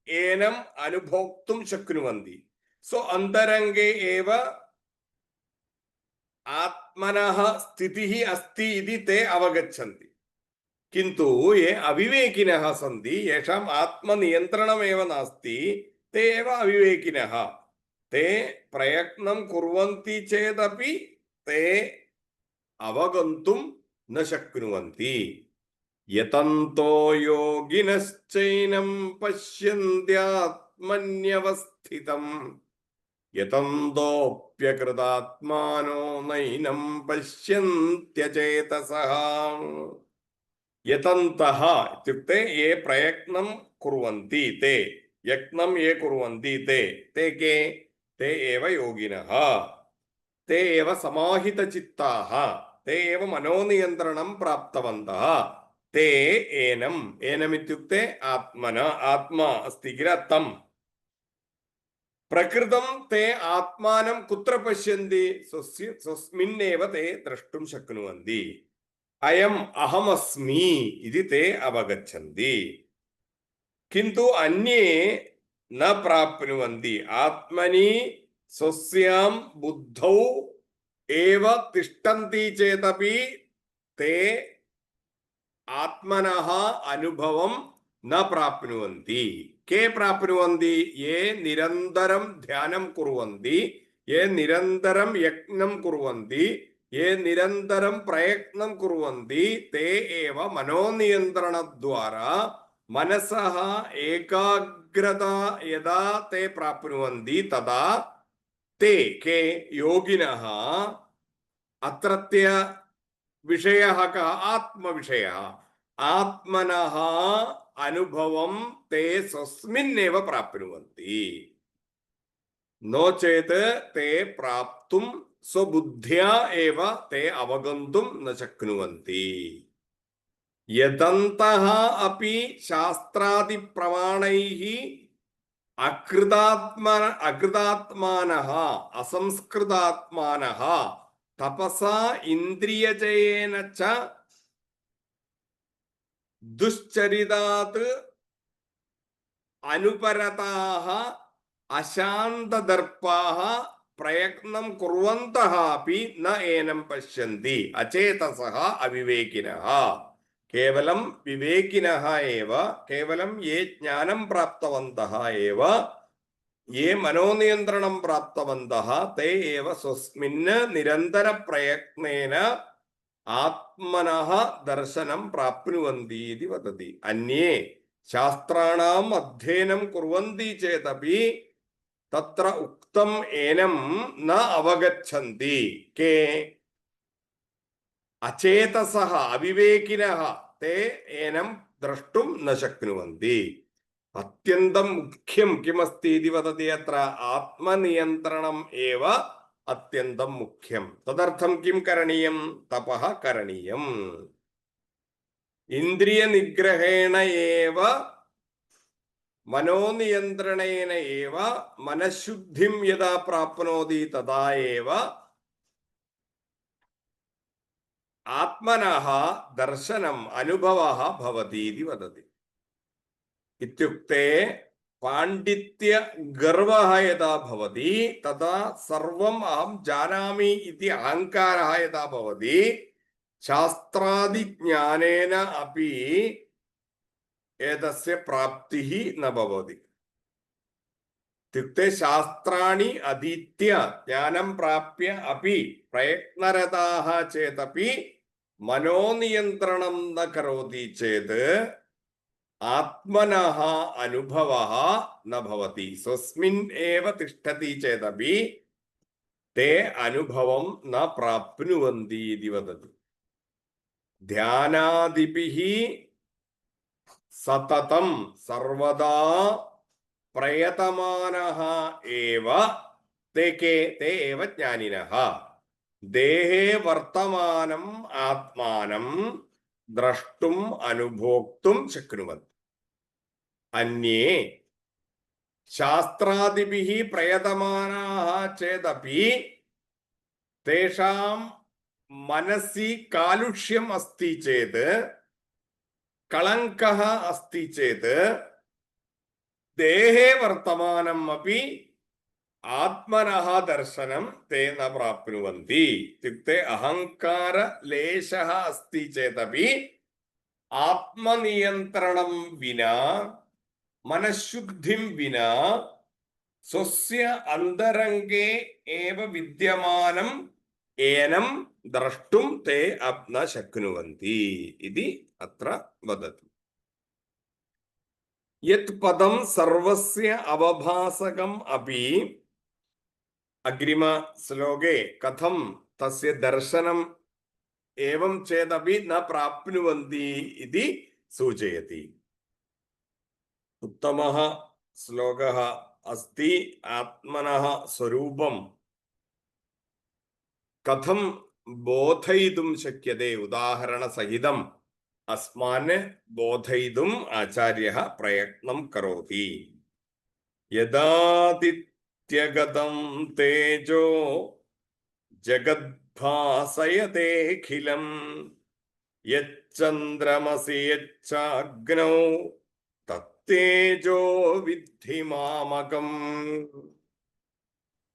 एनम् अनुभोक्तुं शक्नुवन्ति. सो अन्तरङ्गे एव आत्मनः स्थितिः अस्ति इति ते अवगच्छन्ति. किन्तु ये अविवेकिनः सन्ति, येषाम् आत्मनियन्त्रणमेव नास्ति, ते एव अविवेकिनः. ते प्रयत्नं कुर्वन्ति चेदपि ते अवगन्तुं न शक्नुवन्ति. यतन्तो योगिनश्चैनं पश्यन्त्यात्मन्यवस्थितम् यतन्तोऽप्यकृतात्मानो नैनं पश्यन्त्यचेतसः. यतन्तः इत्युक्ते ये प्रयत्नं कुर्वन्ति, ते यत्नं ये कुर्वन्ति, ते के? ते एव योगिनः, ते एव समाहितचित्ताः, ते एव मनोनियन्त्रणं प्राप्तवन्तः. ते एनम् इत्युक्ते आत्मना, आत्मा अस्ति किल, तं प्रकृतं ते आत्मानं कुत्र पश्यन्ति? स्वस्मिन्नेव ते द्रष्टुं शक्नुवन्ति. अयम् अहमस्मि इति ते अवगच्छन्ति. किन्तु अन्ये न प्राप्नुवन्ति. आत्मनि स्वस्यां बुद्धौ एव तिष्ठन्ति चेदपि ते आत्मनः अनुभवं न प्राप्नुवन्ति. के प्राप्नुवन्ति? ये निरन्तरं ध्यानं कुर्वन्ति, ये निरन्तरं यत्नं कुर्वन्ति, ये निरन्तरं प्रयत्नं कुर्वन्ति, ते एव मनोनियन्त्रणद्वारा मनसः एकाग्रता यदा ते प्राप्नुवन्ति तदा ते के? योगिनः. अत्रत्य विषयः कः? आत्मविषयः. आत्मनः अनुभवं ते स्वस्मिन्नेव प्राप्नुवन्ति. नो चेत् ते प्राप्तुं स्वबुद्ध्या एव ते अवगन्तुं न शक्नुवन्ति. यतन्तः अपि शास्त्रादिप्रमाणैः अकृतात्मानः असंस्कृतात्मानः तपसा इन्द्रियजयेन च दुश्चरितात् अनुपरताः अशान्तदर्पाः प्रयत्नं कुर्वन्तः अपि न एनं पश्यन्ति. अचेतसः अविवेकिनः. केवलं विवेकिनः एव, केवलं ये ज्ञानं प्राप्तवन्तः एव, ये मनोनियन्त्रणं प्राप्तवन्तः, ते एव स्वस्मिन् निरन्तरप्रयत्नेन आत्मनः दर्शनं प्राप्नुवन्ति इति वदति. अन्ये शास्त्राणाम् अध्ययनं कुर्वन्ति चेदपि तत्र उक्तम् एनं न अवगच्छन्ति. के? अचेतसः अविवेकिनः. ते एनं द्रष्टुं न शक्नुवन्ति. अत्यन्तं मुख्यं किमस्ति इति वदति अत्र. आत्मनियन्त्रणम् एव अत्यन्तं मुख्यं. तदर्थं किं करणीयं? तपः करणीयम्. इन्द्रियनिग्रहेण एव, मनोनियन्त्रणेन एव मनःशुद्धिं यदा प्राप्नोति तदा एव आत्मनः दर्शनम् अनुभवः भवति इति वदति. इत्युक्ते पाण्डित्य गर्वः यदा भवति तदा सर्वम् अहं जानामि इति अहङ्कारः यदा भवति, शास्त्रादिज्ञानेन अपि एतस्य प्राप्तिः न भवति. इत्युक्ते शास्त्राणि अधीत्य ज्ञानं प्राप्य अपि प्रयत्नरताः चेदपि मनोनियन्त्रणं न करोति चेत् आत्मनः अनुभवः न भवति. स्वस्मिन् एव तिष्ठति चेदपि ते अनुभवं न प्राप्नुवन्ति इति वदति. ध्यानादिभिः सततं सर्वदा प्रयतमानः एव ते के? ते एव ज्ञानिनः. देहे वर्तमानम् आत्मानं द्रष्टुम् अनुभोक्तुं शक्नुवन्ति. अन्ये शास्त्रादिभिः प्रयतमानाः चेदपि तेषां मनसि कालुष्यम् अस्ति चेत्, कलङ्कः अस्ति चेत् देहे वर्तमानम् अपि आत्मनः दर्शनं ते न प्राप्नुवन्ति इत्युक्ते अहङ्कारलेशः अस्ति चेदपि आत्मनियन्त्रणं विना मनःशुद्धिं विना स्वस्य अन्तरङ्गे एव विद्यमानम् एनं द्रष्टुं ते न शक्नुवन्ति इति अत्र वदति। यत् पदं सर्वस्य अवभासकम् अपि अग्रिमश्लोके कथं तस्य दर्शनम् एवं चेदपि न प्राप्नुवन्ति इति सूचयति। उत्तमः श्लोकः अस्ति। आत्मनः स्वरूपं कथं बोधयितुं शक्यते उदाहरणसहितम् अस्मान् बोधयितुम् आचार्यः प्रयत्नं करोति। यदादित्यगतं तेजो जगद्भासयतेऽखिलं यच्चन्द्रमसि यच्चाग्नौ तत्तेजो विद्धि मामकम्।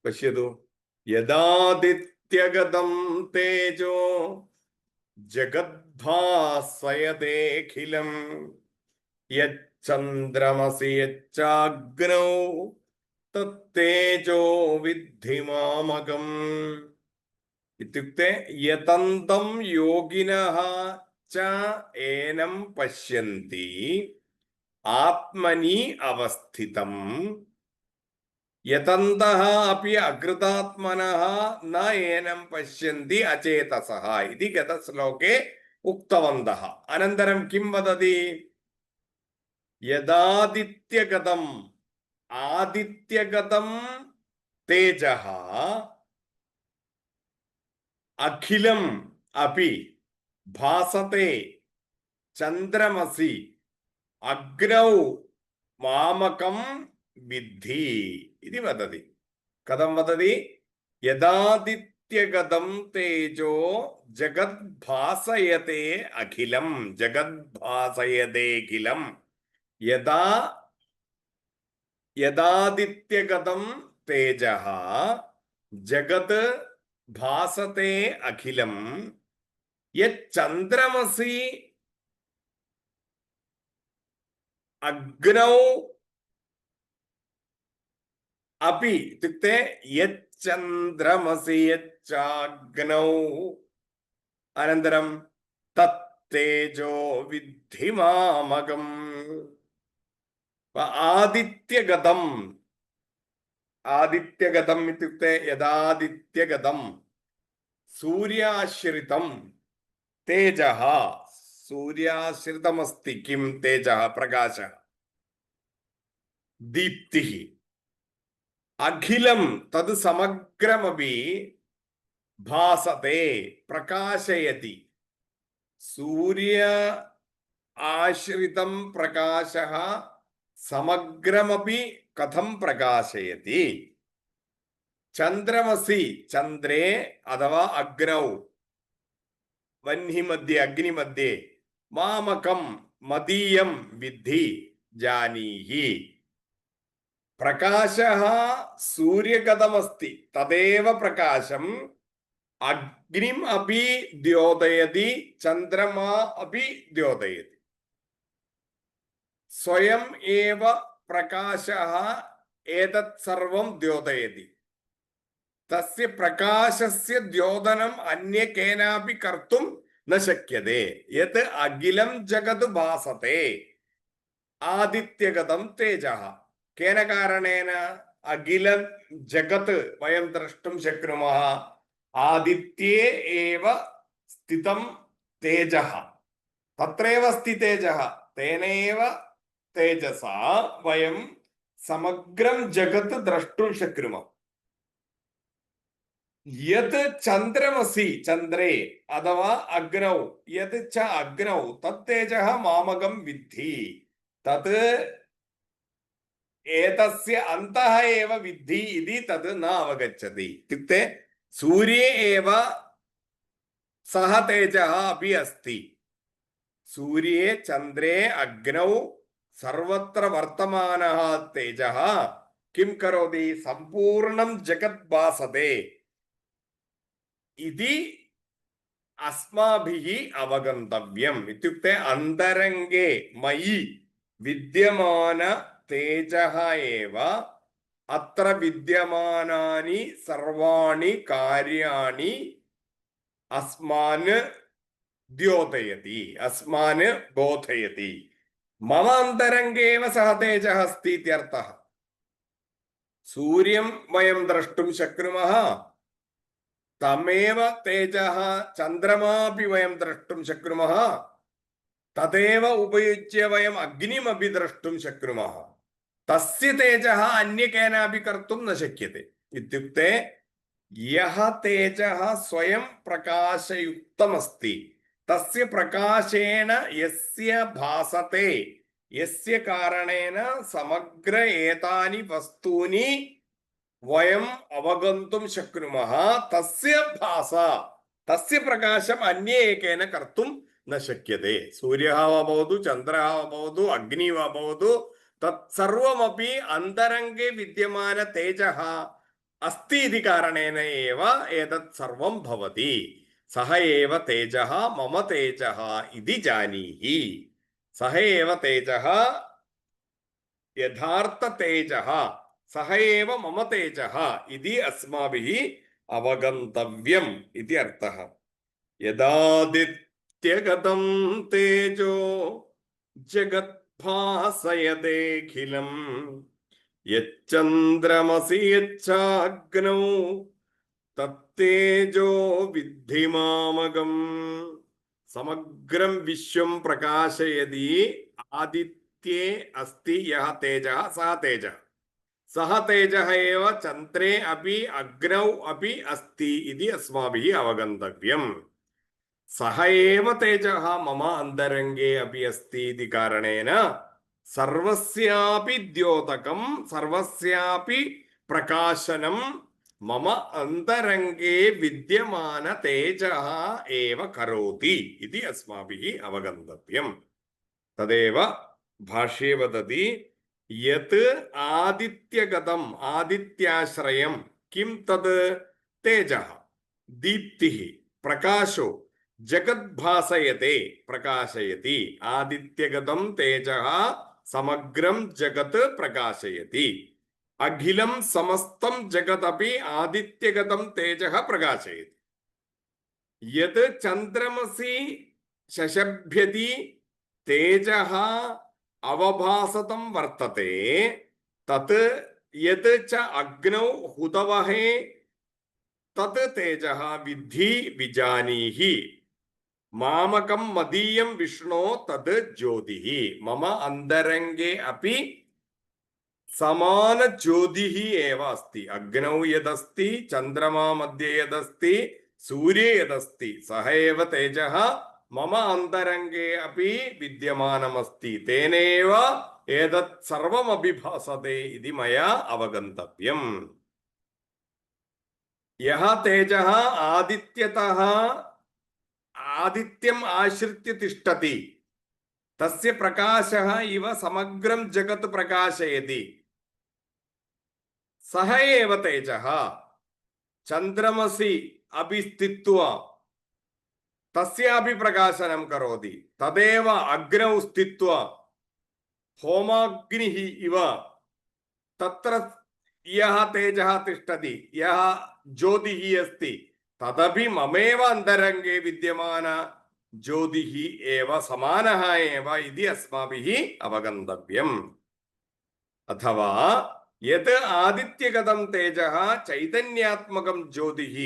पश्यतु, यदादित्यगतं तेजो जगद्भासयतेऽखिलं यच्चन्द्रमसि यच्चाग्नौ तत्तेजो विद्धि मामकम्। इत्युक्ते यतन्तं योगिनः च एनं पश्यन्ति आत्मनि अवस्थितम् यतन्तः अपि अकृतात्मनः न एनं पश्यन्ति अचेतसः इति गतश्लोके उक्तवन्तः। अनन्तरं किं वदति? यदादित्यगतम् आदित्यगतं तेजः अखिलम् अपि भासते चन्द्रमसि अग्नौ मामकं विद्धि इति वदति। कथं वदति? यदादित्यगतं तेजो जगद्भासयते अखिलं जगद्भासयतेऽखिलं यदा यदादित्यगतं तेजः जगत् भासते अखिलं यच्चन्द्रमसि अग्नौ अपि इत्युक्ते यच्चन्द्रमसि यच्चाग्नौ अनन्तरं तत्तेजो विद्धि मामकम्। आदित्यगतम् आदित्यगतम् इत्युक्ते यदादित्यगतं सूर्याश्रितं तेजः सूर्याश्रितमस्ति किं तेजः प्रकाशः दीप्तिः अखिलं तद् समग्रमपि भासते प्रकाशयति। सूर्य आश्रितं प्रकाशः समग्रमपि कथं प्रकाशयति? चन्द्रमसि चन्द्रे अथवा अग्नौ वह्निमध्ये अग्निमध्ये मामकं मदीयं विद्धि जानीहि। प्रकाशः सूर्यगतमस्ति तदेव प्रकाशम् अग्निम् अपि द्योतयति चन्द्रमा अपि द्योतयति। स्वयम् एव प्रकाशः एतत् सर्वं द्योतयति। तस्य प्रकाशस्य द्योतनम् अन्य केनापि कर्तुं न शक्यते। यत् अखिलं जगत् भासते आदित्यगतं तेजः केन कारणेन अखिलं जगत् वयं द्रष्टुं शक्नुमः आदित्ये एव स्थितं तेजः तत्रैव अस्ति तेजः तेनैव तेजसा वयं समग्रं जगत् द्रष्टुं शक्नुमः। यत् चन्द्रमसि चन्द्रे अथवा अग्नौ यत् च अग्नौ तत्तेजः मामकं विद्धि तत् एतस्य अन्तः एव विद्धि इति तद् न अवगच्छति। इत्युक्ते सूर्ये एव सः तेजः अपि अस्ति। सूर्ये चन्द्रे अग्नौ സർവത്ര വർത്തമാനഃ തേജഃ കിം കരോതി സമ്പൂർണം ജഗത് ഭാസത്തെ ഇതി അസ്മാഭിः അവഗന്തവ്യം. ഇത്യുക്തെ അന്തരംഗേ മയി വിദ്യമാന തേജഃ ഏവ അത്ര വിദ്യമാനാനി സർവാണി കാര്യാണി അസ്മാന് ദ്യോതയതി, അസ്മാന് ബോധയതി. മമ അന്തരംഗേവ സഹ തേജഃ അസ്തി ഇത്യർത്ഥഃ. സൂര്യം വയം ദ്രഷ്ടും ശക്നുമഃ, തമേവ തേജഃ ചന്ദ്രമാപി വയം ദ്രഷ്ടും ശക്നുമഃ, തദേവ ഉപയുജ്യ വയം അഗ്നിമപി ദ്രഷ്ടും ശക്നുമഃ. തസ്യ തേജഃ അന്യ കേനാപി കർത്തും ന ശക്യത്തെ. ഇത്യുക്തെ യഹ തേജഃ സ്വയം പ്രകാശയുക്തമസ്തി തസ്യ പ്രകാശേന യസ്യ ഭാസത്തെ യസ്യ കാരണേന സമഗ്ര ഏതാനി വസ്തൂനി വയം അവഗന്തും ശക്നുമഃ തസ്യ ഭാസ തസ്യ പ്രകാശം അന്യ ഏകേന കർത്തും ന ശക്യത്തെ. സൂര്യഃ വാ ഭവതു, ചന്ദ്രഃ വാ ഭവതു, അഗ്നിഃ വാ ഭവതു, തത്സർവമപി അന്തരംഗേ വിദ്യമാന തേജഃ അസ്തി ഇതി കാരണേന ഏവ ഏതത് സർവം ഭവതി. സഹ ഏവ തേജഃ മമ തേജഃ ഇതി ജാനീഹി. സഹ ഏവ തേജഃ യഥാർത്ഥ തേജഃ സഹ ഏവ മമ തേജഃ ഇതി അസ്മാഭിः അവഗന്തവ്യം ഇതി അർത്ഥഃ. യദാദിത്യഗതം തേജോ ജഗത് ഭാസയതേഖിലം യച്ചന്ദ്രമസി യച്ചാഗ്നൗ തത്തേജോ വിദ്ധി മാമകം. സമഗ്രം വിശ്വം പ്രകാശയതി ആദിത്യേ അസ്തി യഹ തേജഃ സഹ തേജഃ. സഹ തേജഃ ഏവ ചന്ദ്രേ അപി അഗ്നൗ അപി അസ്തി ഇതി അസ്മാഭിः അവഗന്തവ്യം. സഹ ഏവ തേജഃ മമ അന്തരംഗേ അപി അസ്തി ഇതി കാരണേന സർവസ്യാപി ദ്യോതകം സർവസ്യാപി പ്രകാശനം മമ അന്തരംഗേ വിദ്യമാന തേജഃ ഏവ കരോതി ഇതി അസ്മാഭിः അവഗന്തവ്യം. തദേവ ഭാഷ്യേ വദതി യത് ആദിത്യഗതം ആദിത്യാശ്രയം കിം തത് തേജഃ ദീപ്തിഃ പ്രകാശോ ജഗത് ഭാസയത്തെ പ്രകാശയതി. ആദിത്യഗതം തേജഃ സമഗ്രം ജഗത് പ്രകാശയതി. അഖിലം സമസ്തം ജഗദപി ആദിത്യഗതം തേജഃ പ്രകാശയതി. യത് ചന്ദ്രമസി ശശഭ്യതി തേജഃ അവഭാസതം വർത്തത്തെ തത് യത് ച അഗ്നൗ ഹുതവഹേ തത് തേജഃ വിദ്ധി വിജാനീഹി. മാമകം മദീയം വിഷ്ണോ തത് ജ്യോതിഃ. മമ അന്തരംഗേ അപി സമാന ജ്യോതിഃ ഏവ അസ്തി. അഗ്നൗ യദസ്തി ചന്ദ്രമാ മധ്യേ യദസ്തി സൂര്യേ യദസ്തി സഹ ഏവ തേജഃ മമ അന്തരംഗേ അപി വിദ്യമാനമസ്തി. തേനേവ ഏതത് സർവമപി ഭാസത്തെ ഇതി മയാ അവഗന്തവ്യം. യഹ തേജഃ ആദിത്യതഃ ആദിത്യം ആശ്രിത്യ തിഷ്ഠതി തസ്യ പ്രകാശഃ ഇവ സമഗ്രം ജഗത് പ്രകാശയതി. സഹ ഏവ തേജഃ ചന്ദ്രമസി അപി സ്ഥിത്വാ തസ്യാപി പ്രകാശനം കരോതി. തദേവ അഗ്നൗ സ്ഥിത്വാ ഹോമാഗ്നിഃ ഇവ തത്ര യഹ തേജഃ തിഷ്ഠതി യഹ ജ്യോതിഃ അസ്തി തദപി മമേവ അന്തരംഗേ വിദ്യമാന ജ്യോതിഃ ഏവ സമാനഃ ഏവ ഇതി അസ്മാഭിः അവഗന്തവ്യം. അഥവാ യത് ആദിത്യഗതം തേജഃ ചൈതന്യാത്മകം ജ്യോതിഃ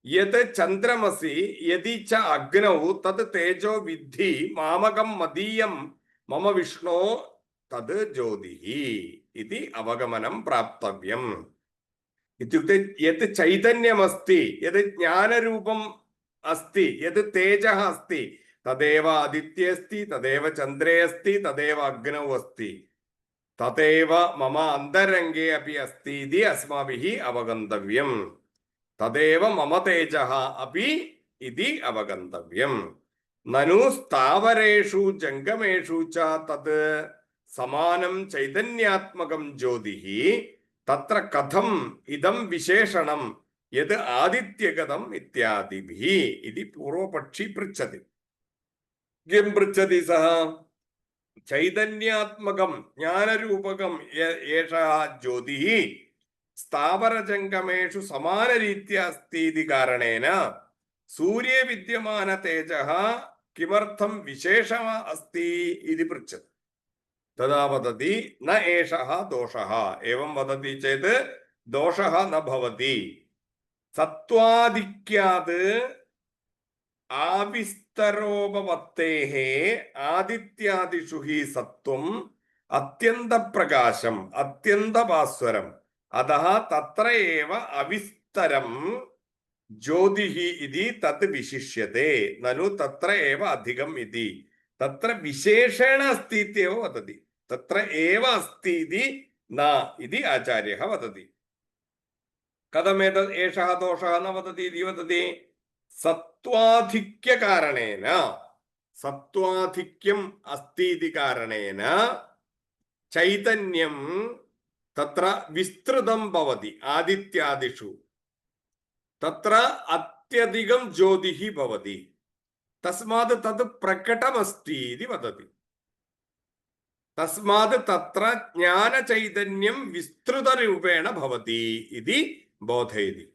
യത് ചന്ദ്രമസി യദി ച അഗ്നൗ തത് തേജോ വിദ്ധി മാമകം മദീയം മമ വിഷ്ണോ തത് ജ്യോതിഃ ഇതി അവഗമനം പ്രാപ്തവ്യം. ഇത്യുക്തെ യത് ചൈതന്യമസ്തി യത് ജ്ഞാനരൂപം അസ്തി യത് തേജഃ അസ്തി തദേവ ആദിത്യേ അസ്തി തദേവ ചന്ദ്രേ അസ്തി തദേവ അഗ്നൗ അസ്തി തദേവ മമ അന്തരംഗേ അപി അസ്തി ഇതി അസ്മാഭിः അവഗന്തവ്യം. തദേവ മമ തേജഃ അപി ഇതി അവഗന്തവ്യം. നനു സ്ഥാവരേഷു ജംഗമേഷു ച തത് സമാനം ചൈതന്യാത്മകം ജ്യോതിഃ തത്ര കഥം ഇദം വിശേഷണം യത് ആദിത്യഗതം ഇത്യാദിഭിः ഇതി പൂർവപക്ഷി പൃച്ഛതി. കിം പൃച്ഛതി സഹ? ചൈതന്യാത്മകം ജ്ഞാനരൂപകം ഏഷഃ ജ്യോതിഃ സ്ഥാവരജംഗമേഷു സമാനരീത്യാ അസ്തി ഇതി കാരണേന സൂര്യെ വിദ്യമാന തേജഃ കിമർത്ഥം വിശേഷഃ അസ്തി ഇതി പൃച്ഛതി. തദാ വദതി ന ഏഷഃ ദോഷഃ. ഏവം വദതി ചേത് ദോഷഃ ന ഭവതി. സത്വാധിക്യാത് ആവിസ്തരോപപത്തേഃ ആദിത്യാദിഷു ഹി സത്വം അത്യന്തപ്രകാശം അത്യന്തഭാസ്വരം അതഃ തത്ര ഏവ അവിസ്തരം ജ്യോതിഃ ഇതി തത് വിശിഷ്യത്തെ നനു തത്ര ഏവ അധികം ഇതി. തത്ര വിശേഷേണ അസ്തി ഇത്യേവ വദതി. തത്ര ഏവ അസ്തി ഇതി ന ഇതി ആചാര്യഃ വദതി. കഥമേതത് ഏഷഃ ദോഷഃ ന വദതി ഇതി വദതി. സത്വാധിക്യകാരണേന സത്വാധിക്യം അസ്തി ഇതി കാരണേന ചൈതന്യം തത്ര വിസ്തൃതം ഭവതി ആദിത്യാദിഷു തത്ര അത്യധികം ജ്യോതിഃ ഭവതി തസ്മാത് തത് പ്രകടമസ്തി ഇതി വദതി. തസ്മാത് തത്ര ജ്ഞാനചൈതന്യം വിസ്തൃതരൂപേണ ഭവതി ഇതി ബോധയതി.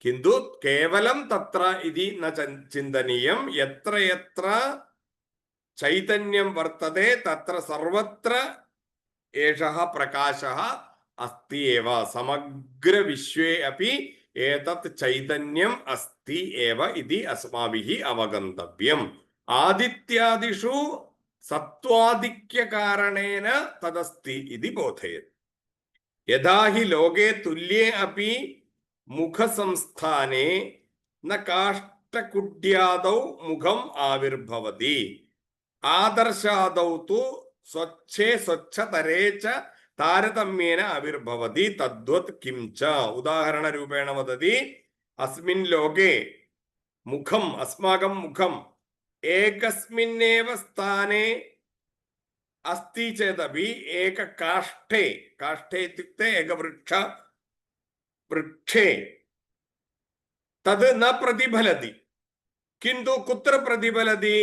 കിന്തു കേവലം തത്ര ഇതി ന ചിന്തനീയം. യത്ര യത്ര ചൈതന്യം വർത്തതെ തത്ര സർവത്ര ഏഷഃ പ്രകാശഃ അസ്തി ഏവ. സമഗ്ര വിശ്വേ അപി ഏതത് ചൈതന്യം അസ്തി ഏവ ഇതി അസ്മാഭിः അവഗന്തവ്യം. ആദിത്യാദിഷു സത്വാധിക്യകാരണേന തദസ്തി ഇതി ബോധയത്. യഥാ ഹി ലോകേ തുല്യേ അപി മുഖസംസ്ഥാനേ ന കാഷ്ടകുഡ്യാദൗ മുഖം ആവിർഭവതി ആദർശാദൗ തു സ്വച്ഛേ സ്വച്ഛതരേ ച താരതമ്യേന ആവിർഭവതി തദ്വത് കിംച. ഉദാഹരണരൂപേണ വദതി അസ്മിൻ ലോകേ മുഖം അസ്മാകം മുഖം ഏകസ്മിന്നേവ സ്ഥാനേ അസ്തി ചേദപി ഏക കാഷ്ഠേ കാഷ്ഠേ ഇത്യുക്തെ ഏകവൃക്ഷ വൃക്ഷേ തത് ന പ്രതിഫലതി. കിന്തു കുത്ര പ്രതിഫലതി?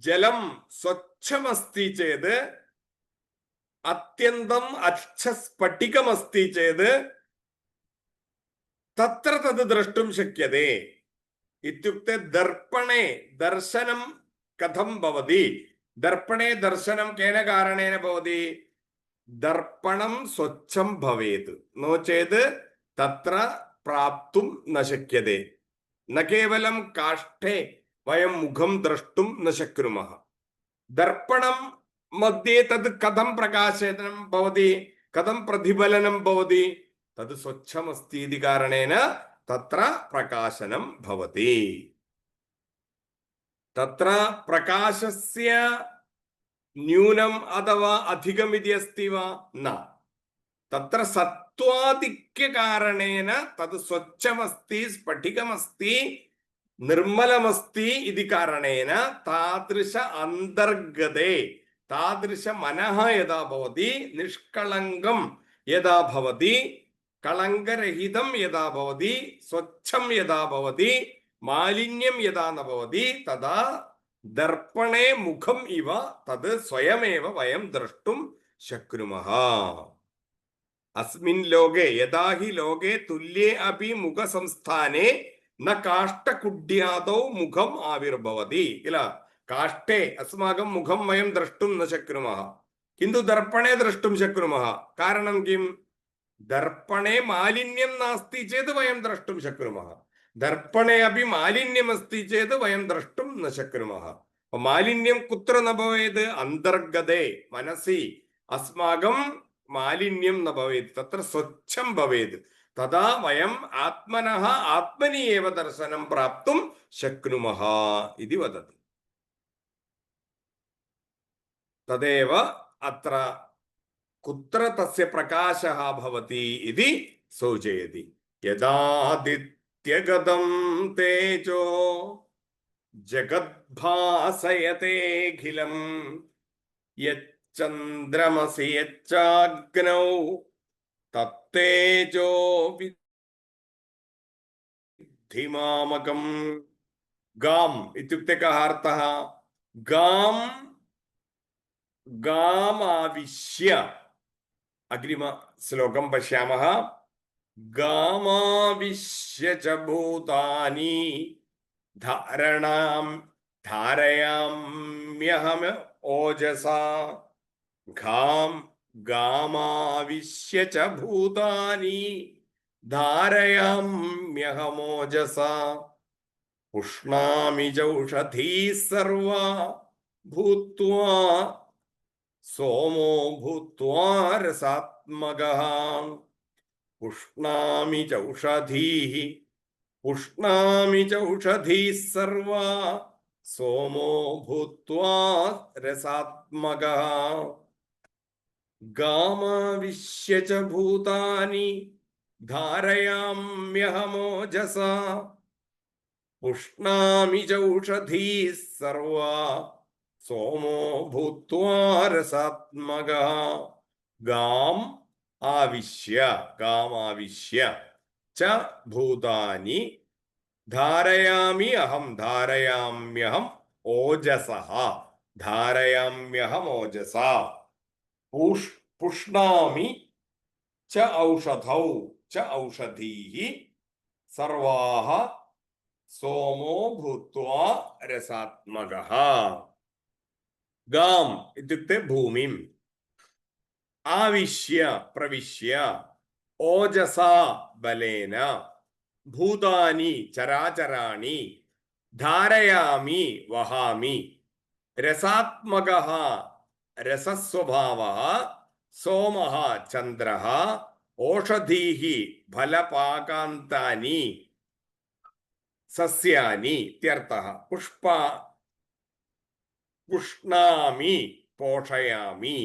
ജലം സ്വച്ഛമസ്തി ചേത് അത്യന്തം അച്ഛസ്ഫടികമസ്തി ചേത് തത്ര തത് ദ്രഷ്ടും ശക്യത്തെ. ഇത്യുക്തെ ദർപ്പണേ ദർശനം കഥം ഭവതി? ദർപ്പണേ ദർശനം കേന കാരണേന ഭവതി? ദർപ്പണം സ്വച്ഛം ഭവേത് നോ ചേത് തത്ര പ്രാപ്തും ന ശക്യത്തെ. ന കേവലം കാഷ്ഠേ വയം മുഖം ദ്രഷ്ടും ന ശക്നുമഃ. ദർപ്പണം മധ്യേ തത് കഥം പ്രകാശനം ഭവതി? കഥം പ്രതിഫലനം ഭവതി? തത് സ്വച്ഛമസ്തി ഇതി കാരണേന തത്ര പ്രകാശനം ഭവതി. തത്ര പ്രകാശസ്യ ന്യൂനം അഥവാ അധികമിതി അസ്തി വാ? ന. തത്ര സത്വാധിക്യകാരണേന തത് സ്വച്ഛമസ്തി സ്ഫടികമസ്തി നിർമ്മലമസ്തി ഇതി കാരണേന താദൃശ അന്തർഗതേ താദൃശ മനഃ യഥാ ഭവതി നിഷ്കളങ്കം യഥാ ഭവതി കളങ്കരഹിതം യഥാ ഭവതി സ്വച്ഛം യഥാ ഭവതി മാലിന്യം യഥാ ന ഭവതി തഥാ ദർപ്പണേ മുഖം ഇവ തത് സ്വയമേവ വയം ദ്രഷ്ടും ശക്നുമഃ. അസ്മിൻ ലോകേ യഥാ ഹി ലോകേ തുല്യേ അപി മുഖസംസ്ഥാനേ ന കാഷ്ടകുഡ്യാദൗ മുഖം ആവിർഭവതി. കില കാഷ്ടേ അസ്മാകം മുഖം വയം ദ്രഷ്ടും ന ശക്നുമഃ കിന്തു ദർപ്പണേ ദ്രഷ്ടും ശക്നുമഃ. കാരണം കിം? ദർപ്പണേ മാലിന്യം നാസ്തി ചേത് വയം ദ്രഷ്ടും ശക്നുമഃ. ദർപ്പണേ അപി മാലിന്യം അസ്തി ചേത് വയം ദ്രഷ്ടും ന ശക്നുമഃ. മാലിന്യം കുത്ര ന ഭവേത്? അന്തർഗതേ മനസി അസ്മാകം മാലിന്യം ന ഭവേത് തത്ര സ്വച്ഛം ഭവേത്. തഥാ വയം ആത്മനഃ ആത്മനി ഏവ ദർശനം പ്രാപ്തും ശക്നുമഃ ഇതി വദതി. തദേവ അത്ര കുത്ര തസ്യ പ്രകാശഃ ഭവതി ഇതി സൂചയതി. യദാദിത്യഗതം തേജോ ജഗദ്ഭാസയതേഖിലം യച്ചന്ദ്രമസി യച്ചാഗ്നൗ തത്തേജോ വിദ്ധിമാമകം. ഗാം ഇത്യുക്തെ കഃ അർത്ഥഃ? ഗാം ഗാമാവിശ്യ. അഗ്രിമ ശ്ലോകം പശ്യാമः. ഗാമാവിശ്യ ച ഭൂതാനി ധാരയാമ്യഹം ഓജസാ. ഗാമാവിശ്യ ച ഭൂതാനി ധാരയാമ്യഹമോജസാ. പുഷ്ണാമി ചൗഷധീഃ സർവാ ഭൂത്വാ സോമോ ഭൂത്വാ രസാത്മകഃ. പുഷ്ണാമി ചൗഷധീഃ സർവാ സോമോ ഭൂത്വാ രസാത്മകഃ. ഗാമാവിശ്യ ച ഭൂതാനി ധാരയാമ്യഹമോജസാ. പുഷ്ണാമി ചൗഷധീഃ സർവാ സോമോ ഭൂത്വാ രസാത്മകഃ. ഗാമാവിശ്യ ച ഭൂതാനി ധാരയാമ്യഹം ഓജസഃ. ഓജസാ. പുഷ്ണാമി ച ഔഷധീഃ സർവാः സോമോ ഭൂത്വാ രസാത്മകഃ. ഗാം ഇത്യുക്തെ ഭൂമിം ആവിശ്യ പ്രവിശ്യ ഓജസാ ബലേന ഭൂതാനി ചരാചരാണി ധാരയാമി വഹാമി രസാത്മകഃ രസസ്വഭാവഃ സോമഃ ചന്ദ്രഃ ഓഷധീഃ ഫലപാകാന്താനി സസ്യാനി ഇത്യർത്ഥഃ. പുഷ്ണാമി പോഷയാമി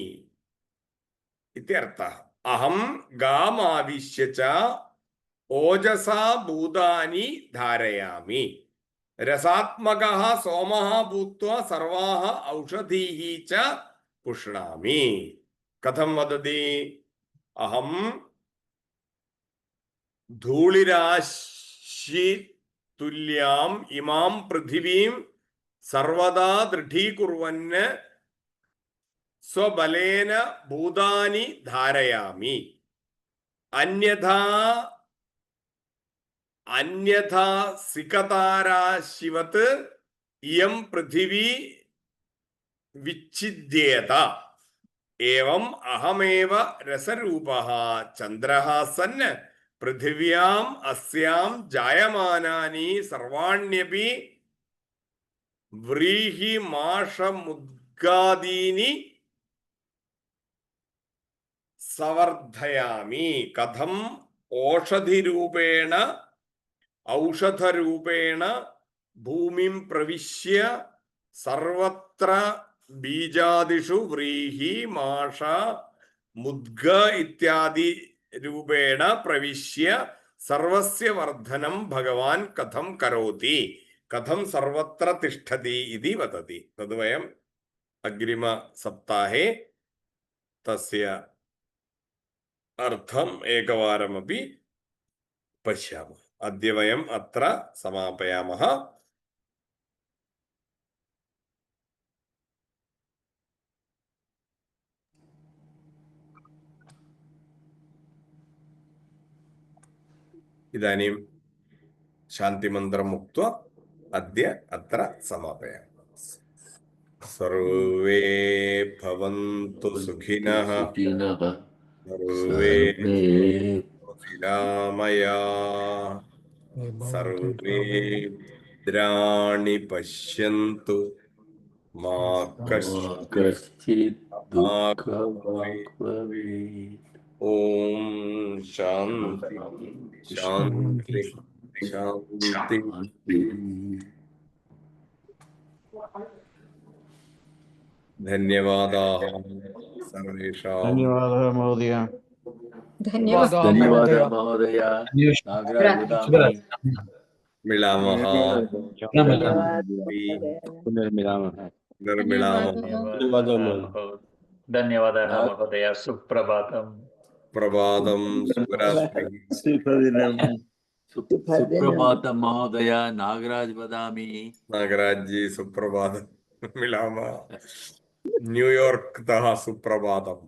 ഇത്യർത്ഥഃ. അഹം ഗാമാവിശ്യ ച ഓജസാ ഭൂതാനി ധാരയാമി രസാത്മകഃ സോമഃ ഭൂത്വാ സർവാः ഔഷധീഃ ച പുഷ്ണാമി. കഥം വദതി? അഹം ധൂളിരാശി തുല്യാം ഇമാം പൃഥിവീം സർവദാ ദൃഢീകുർവन् സ്വബലേന ഭൂതാനി ധാരയാമി. അന്യഥാ സികതാരാശിവത് ഇയം പൃഥിവീ വിച്ഛിദ്യേത. ഏവം അഹമേവ രസരൂപഃ ചന്ദ്രഃ സन् പൃഥിവ്യാം അസ്യാം ജായമാനാനി സർവാണ്യപി വ്രീഹിമാഷമുദ്ഗാദീനി സവർദ്ധയാമി. കഥം ഔഷധരൂപേണ ഭൂമിം പ്രവിശ്യ സർവത്ര ബീജാദിഷു വ്രീഹി മാഷ മുദ്ഗ ഇത്യാദി രൂപേണ പ്രവിശ്യ സർവസ്യ വർദ്ധനം ഭഗവാൻ കഥം കരോതി, കഥം സർവത്ര തിഷ്ഠതി ഇതി വദതി. തത് വയം അഗ്രിമ സപ്താഹേ തസ്യ അർത്ഥം ഏകവാരമപി പശ്യാമः. അദ്യ വയം അത്ര സമാപയാമः. ഇദാനീം ശാന്തിമന്ത്രം ഉക്ത്വാ അദ്യ അത്ര സമാപയാമः. സർവേ ഭവന്തു സുഖിനഃ സർവേ നിരാമയാഃ സർവേ ഭദ്രാണി പശ്യന്തു മാ കശ്ചിത് ദുഃഖഭാഗ് ഭവേത്. ഓം ശാന്തി ശാന്തി ശാന്തി. ധന്യവാദാः സർവേഷാം. ധന്യവാദः മഹോദയ. ധന്യവാദ മഹോദയ. മിളാമः. പുനർമിലാമः. निर्मिलामः धन्यवादाः महोदय सुप्रभातम् प्रभातं शुभरात्रिः शुभदिनं सुप्रभातं महोदय नागराज वदामि नागराज जी सुप्रभातं मिलामः न्यूयॉर्क तः सुप्रभातं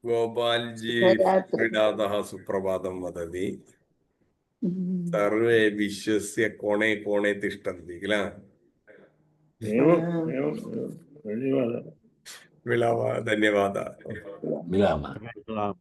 गोपाल जी शुभरात्रिः। फ्लोरिडातः सुप्रभातं वदति सर्वे विश्वस्य कोणे कोणे तिष्ठन्ति किल एवम् एवम् एवं धन्यवादः मिलामः धन्यवादः मिलामः